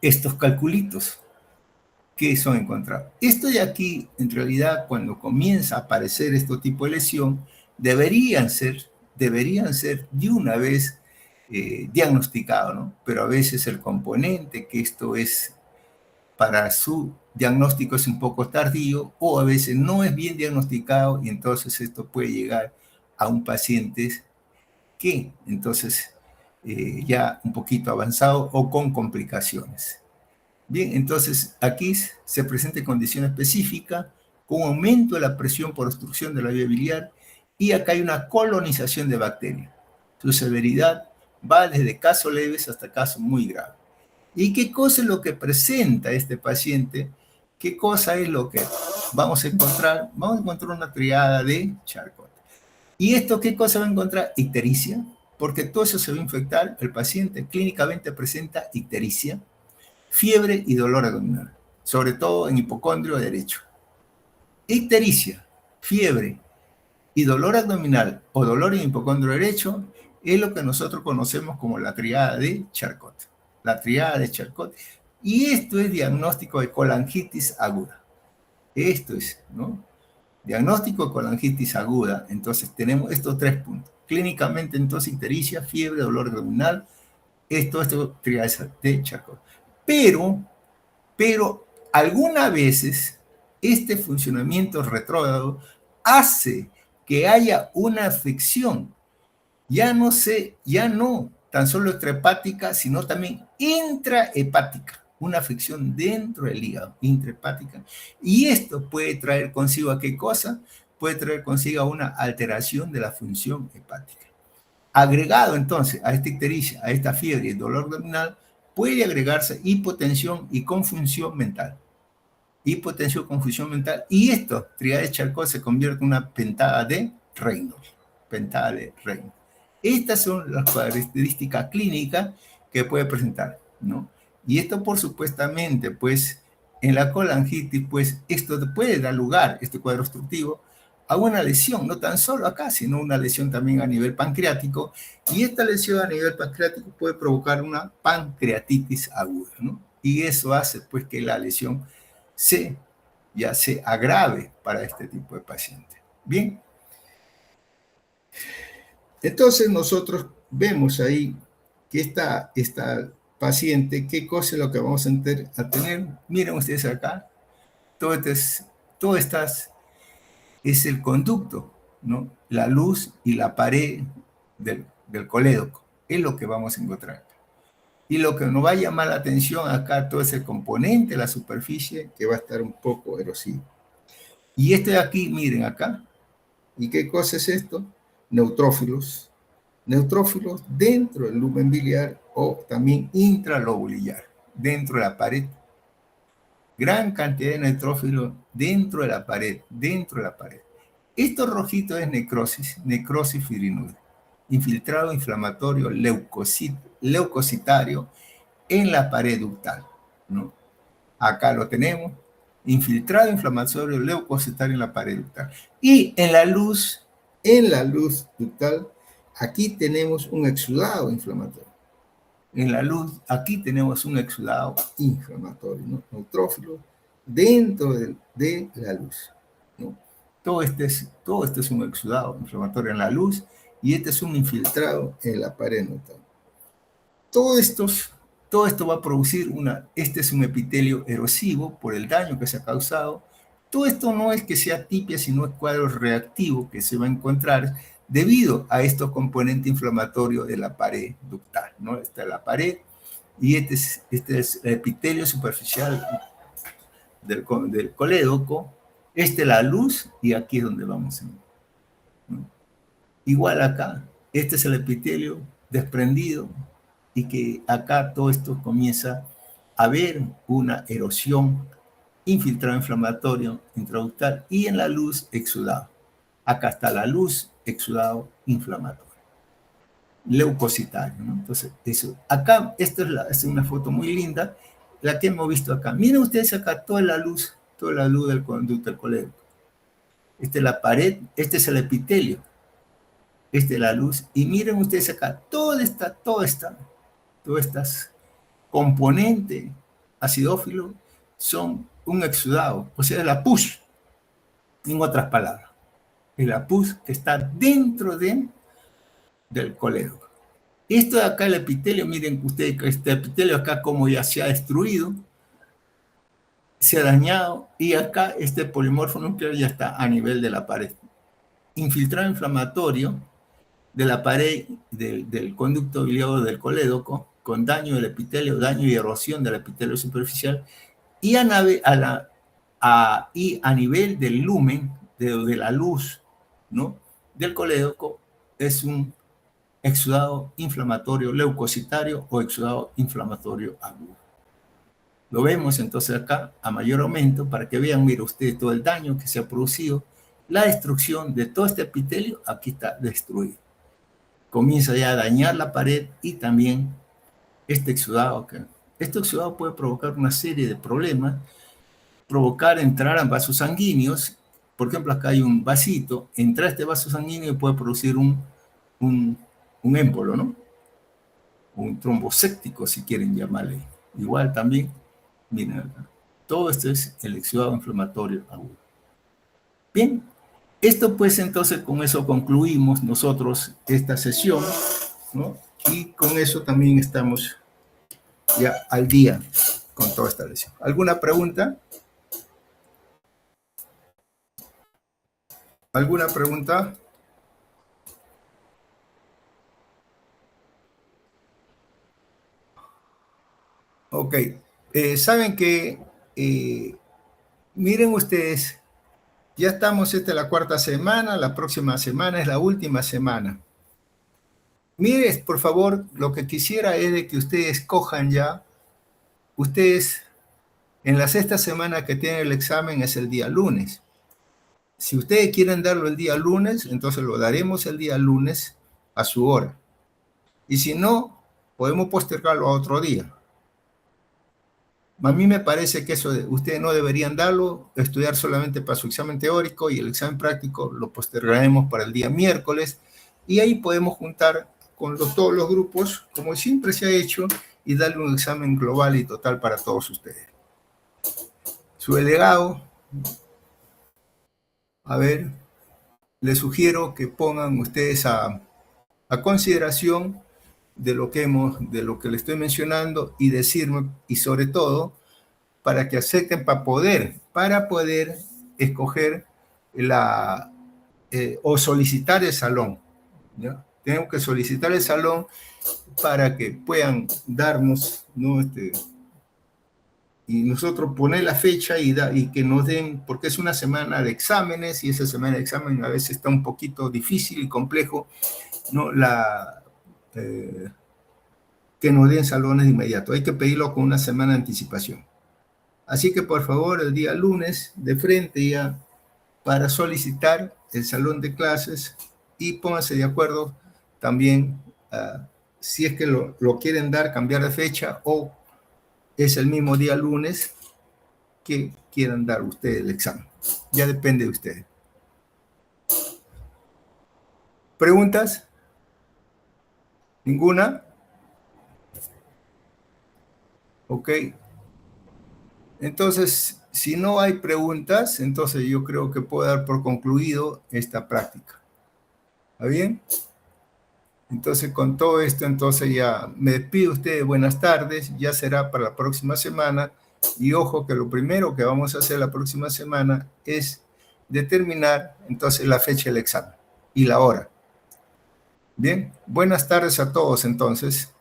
estos calculitos que son encontrados. Esto de aquí, en realidad, cuando comienza a aparecer este tipo de lesión, deberían ser de una vez diagnosticados, ¿no? Pero a veces el componente que esto es para su diagnóstico es un poco tardío o a veces no es bien diagnosticado y entonces esto puede llegar a un paciente que entonces ya un poquito avanzado o con complicaciones. Bien, entonces aquí se presenta condición específica con aumento de la presión por obstrucción de la vía biliar y acá hay una colonización de bacterias. Su severidad va desde casos leves hasta casos muy graves. ¿Y qué cosa es lo que presenta este paciente? ¿Qué cosa es lo que vamos a encontrar? Vamos a encontrar una triada de Charcot. ¿Y esto qué cosa va a encontrar? Ictericia, porque todo eso se va a infectar. El paciente clínicamente presenta ictericia, fiebre y dolor abdominal, sobre todo en hipocondrio derecho. Ictericia, fiebre y dolor abdominal o dolor en hipocondrio derecho es lo que nosotros conocemos como la triada de Charcot. La triada de Charcot. Y esto es diagnóstico de colangitis aguda. Esto es, ¿no? Diagnóstico de colangitis aguda. Entonces tenemos estos 3 puntos. Clínicamente, entonces, ictericia, fiebre, dolor abdominal. Esto triada de Charcot. Pero algunas veces este funcionamiento retrógrado hace que haya una afección, ya no tan solo extrahepática, sino también intrahepática, una afección dentro del hígado, intrahepática, y esto puede traer consigo ¿a qué cosa? Puede traer consigo una alteración de la función hepática. Agregado entonces a esta ictericia, a esta fiebre y dolor abdominal, puede agregarse hipotensión y confusión mental. Hipotensión, confusión mental, y esto, triada de Charcot, se convierte en una pentada de Reynolds. Pentada de Reynolds. Estas son las características clínicas que puede presentar, ¿no? Y esto, por supuestamente, pues, en la colangitis, pues, esto puede dar lugar, este cuadro obstructivo, a una lesión, no tan solo acá, sino una lesión también a nivel pancreático, y esta lesión a nivel pancreático puede provocar una pancreatitis aguda, ¿no? Y eso hace pues que la lesión ya se agrave para este tipo de paciente. Bien. Entonces nosotros vemos ahí que esta paciente, ¿qué cosa es lo que vamos a tener? Miren ustedes acá, todo es el conducto, ¿no? La luz y la pared del colédoco, es lo que vamos a encontrar acá. Y lo que nos va a llamar la atención acá, todo ese componente de la superficie que va a estar un poco erosivo. Y este de aquí, miren acá, ¿y qué cosa es esto? Neutrófilos. Neutrófilos dentro del lumen biliar o también intralobular, dentro de la pared. Gran cantidad de neutrófilos dentro de la pared, Esto rojito es necrosis fibrinuda, infiltrado inflamatorio leucocitario en la pared ductal, ¿no? Acá lo tenemos, infiltrado inflamatorio leucocitario en la pared ductal. Y en la luz ductal, aquí tenemos un exudado inflamatorio. En la luz, aquí tenemos un exudado inflamatorio, ¿no? Neutrófilo dentro de la luz, ¿no? Todo este es un exudado inflamatorio en la luz y este es un infiltrado en la pared ductal. Todo esto va a producir este es un epitelio erosivo por el daño que se ha causado. Todo esto no es que sea tipia, sino es cuadro reactivo que se va a encontrar debido a estos componentes inflamatorios de la pared ductal, ¿no? Esta es la pared y este es el epitelio superficial del colédoco, esta es la luz y aquí es donde vamos a ver, ¿no? Igual acá, este es el epitelio desprendido y que acá todo esto comienza a haber una erosión, infiltrado inflamatorio intraductal y en la luz exudado. Acá está la luz, exudado inflamatorio, leucocitario, ¿no? Entonces, eso. Acá, esta es una foto muy linda, la que hemos visto acá. Miren ustedes acá toda la luz del conducto del colédoco. Esta es la pared, este es el epitelio, esta es la luz, y miren ustedes acá, todas estas componentes acidófilos son un exudado, o sea, la pus, en otras palabras. Es la pus que está dentro del colédoco. Esto de acá, el epitelio, miren ustedes, este epitelio acá como ya se ha destruido, se ha dañado, y acá este polimorfo nuclear ya está a nivel de la pared. Infiltrado inflamatorio de la pared del conducto biliar del colédoco, con daño del epitelio, daño y erosión del epitelio superficial, y a nivel del lumen, de la luz, ¿no?, del colédoco, es un exudado inflamatorio leucocitario o exudado inflamatorio agudo. Lo vemos entonces acá a mayor aumento para que vean, mire ustedes, todo el daño que se ha producido, la destrucción de todo este epitelio, aquí está destruido. Comienza ya a dañar la pared y también este exudado acá. Este exudado puede provocar una serie de problemas, provocar entrar a vasos sanguíneos. Por ejemplo, acá hay un vasito, entra este vaso sanguíneo y puede producir un émbolo, ¿no? Un trombocéptico, si quieren llamarle. Igual también, miren acá. Todo esto es el exudado inflamatorio agudo. Bien, esto pues entonces con eso concluimos nosotros esta sesión, ¿no? Y con eso también estamos ya al día con toda esta lesión. ¿Alguna pregunta? ¿Alguna pregunta? Ok. Saben que, miren ustedes, ya estamos, esta es la cuarta semana, la próxima semana es la última semana. Miren, por favor, lo que quisiera es de que ustedes cojan ya, ustedes, en la sexta semana que tienen el examen es el día lunes. Si ustedes quieren darlo el día lunes, entonces lo daremos el día lunes a su hora. Y si no, podemos postergarlo a otro día. A mí me parece que eso ustedes no deberían darlo, estudiar solamente para su examen teórico y el examen práctico lo postergaremos para el día miércoles y ahí podemos juntar con todos los grupos, como siempre se ha hecho, y darle un examen global y total para todos ustedes. Su delegado, a ver, les sugiero que pongan ustedes a consideración de lo que le estoy mencionando y decirme, y sobre todo, para que acepten para poder escoger o solicitar el salón, ¿ya? Tenemos que solicitar el salón para que puedan darnos, ¿no? Y nosotros poner la fecha y que nos den, porque es una semana de exámenes y esa semana de exámenes a veces está un poquito difícil y complejo, ¿no? Que nos den salones de inmediato. Hay que pedirlo con una semana de anticipación. Así que por favor, el día lunes de frente ya para solicitar el salón de clases y pónganse de acuerdo también si es que lo quieren dar, cambiar de fecha o es el mismo día lunes que quieran dar ustedes el examen. Ya depende de ustedes. ¿Preguntas? ¿Ninguna? Ok. Entonces, si no hay preguntas, entonces yo creo que puedo dar por concluido esta práctica. ¿Está bien? Entonces, con todo esto, entonces ya me despido de ustedes. Buenas tardes. Ya será para la próxima semana. Y ojo que lo primero que vamos a hacer la próxima semana es determinar entonces la fecha del examen y la hora. Bien, buenas tardes a todos entonces.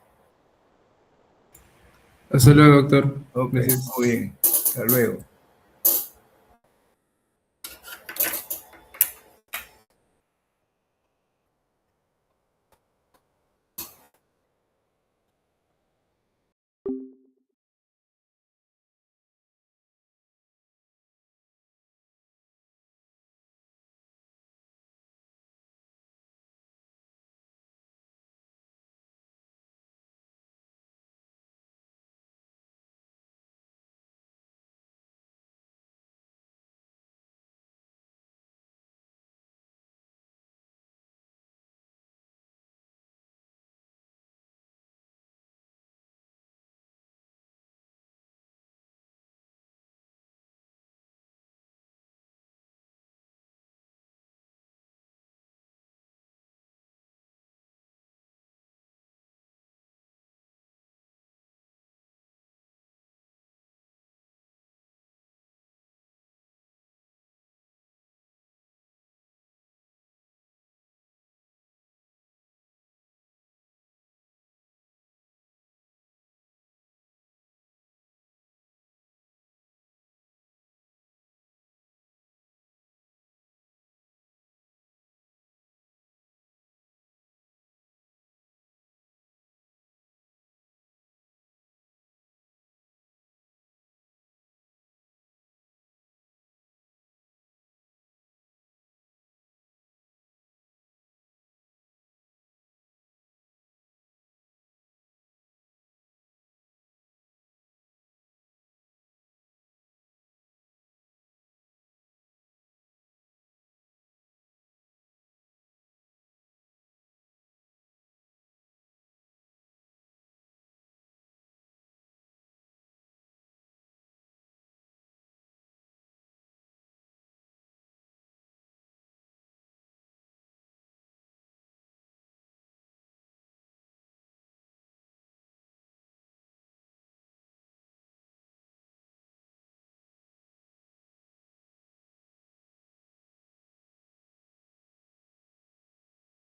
Hasta luego, doctor. Ok, Gracias. muy bien. Hasta luego.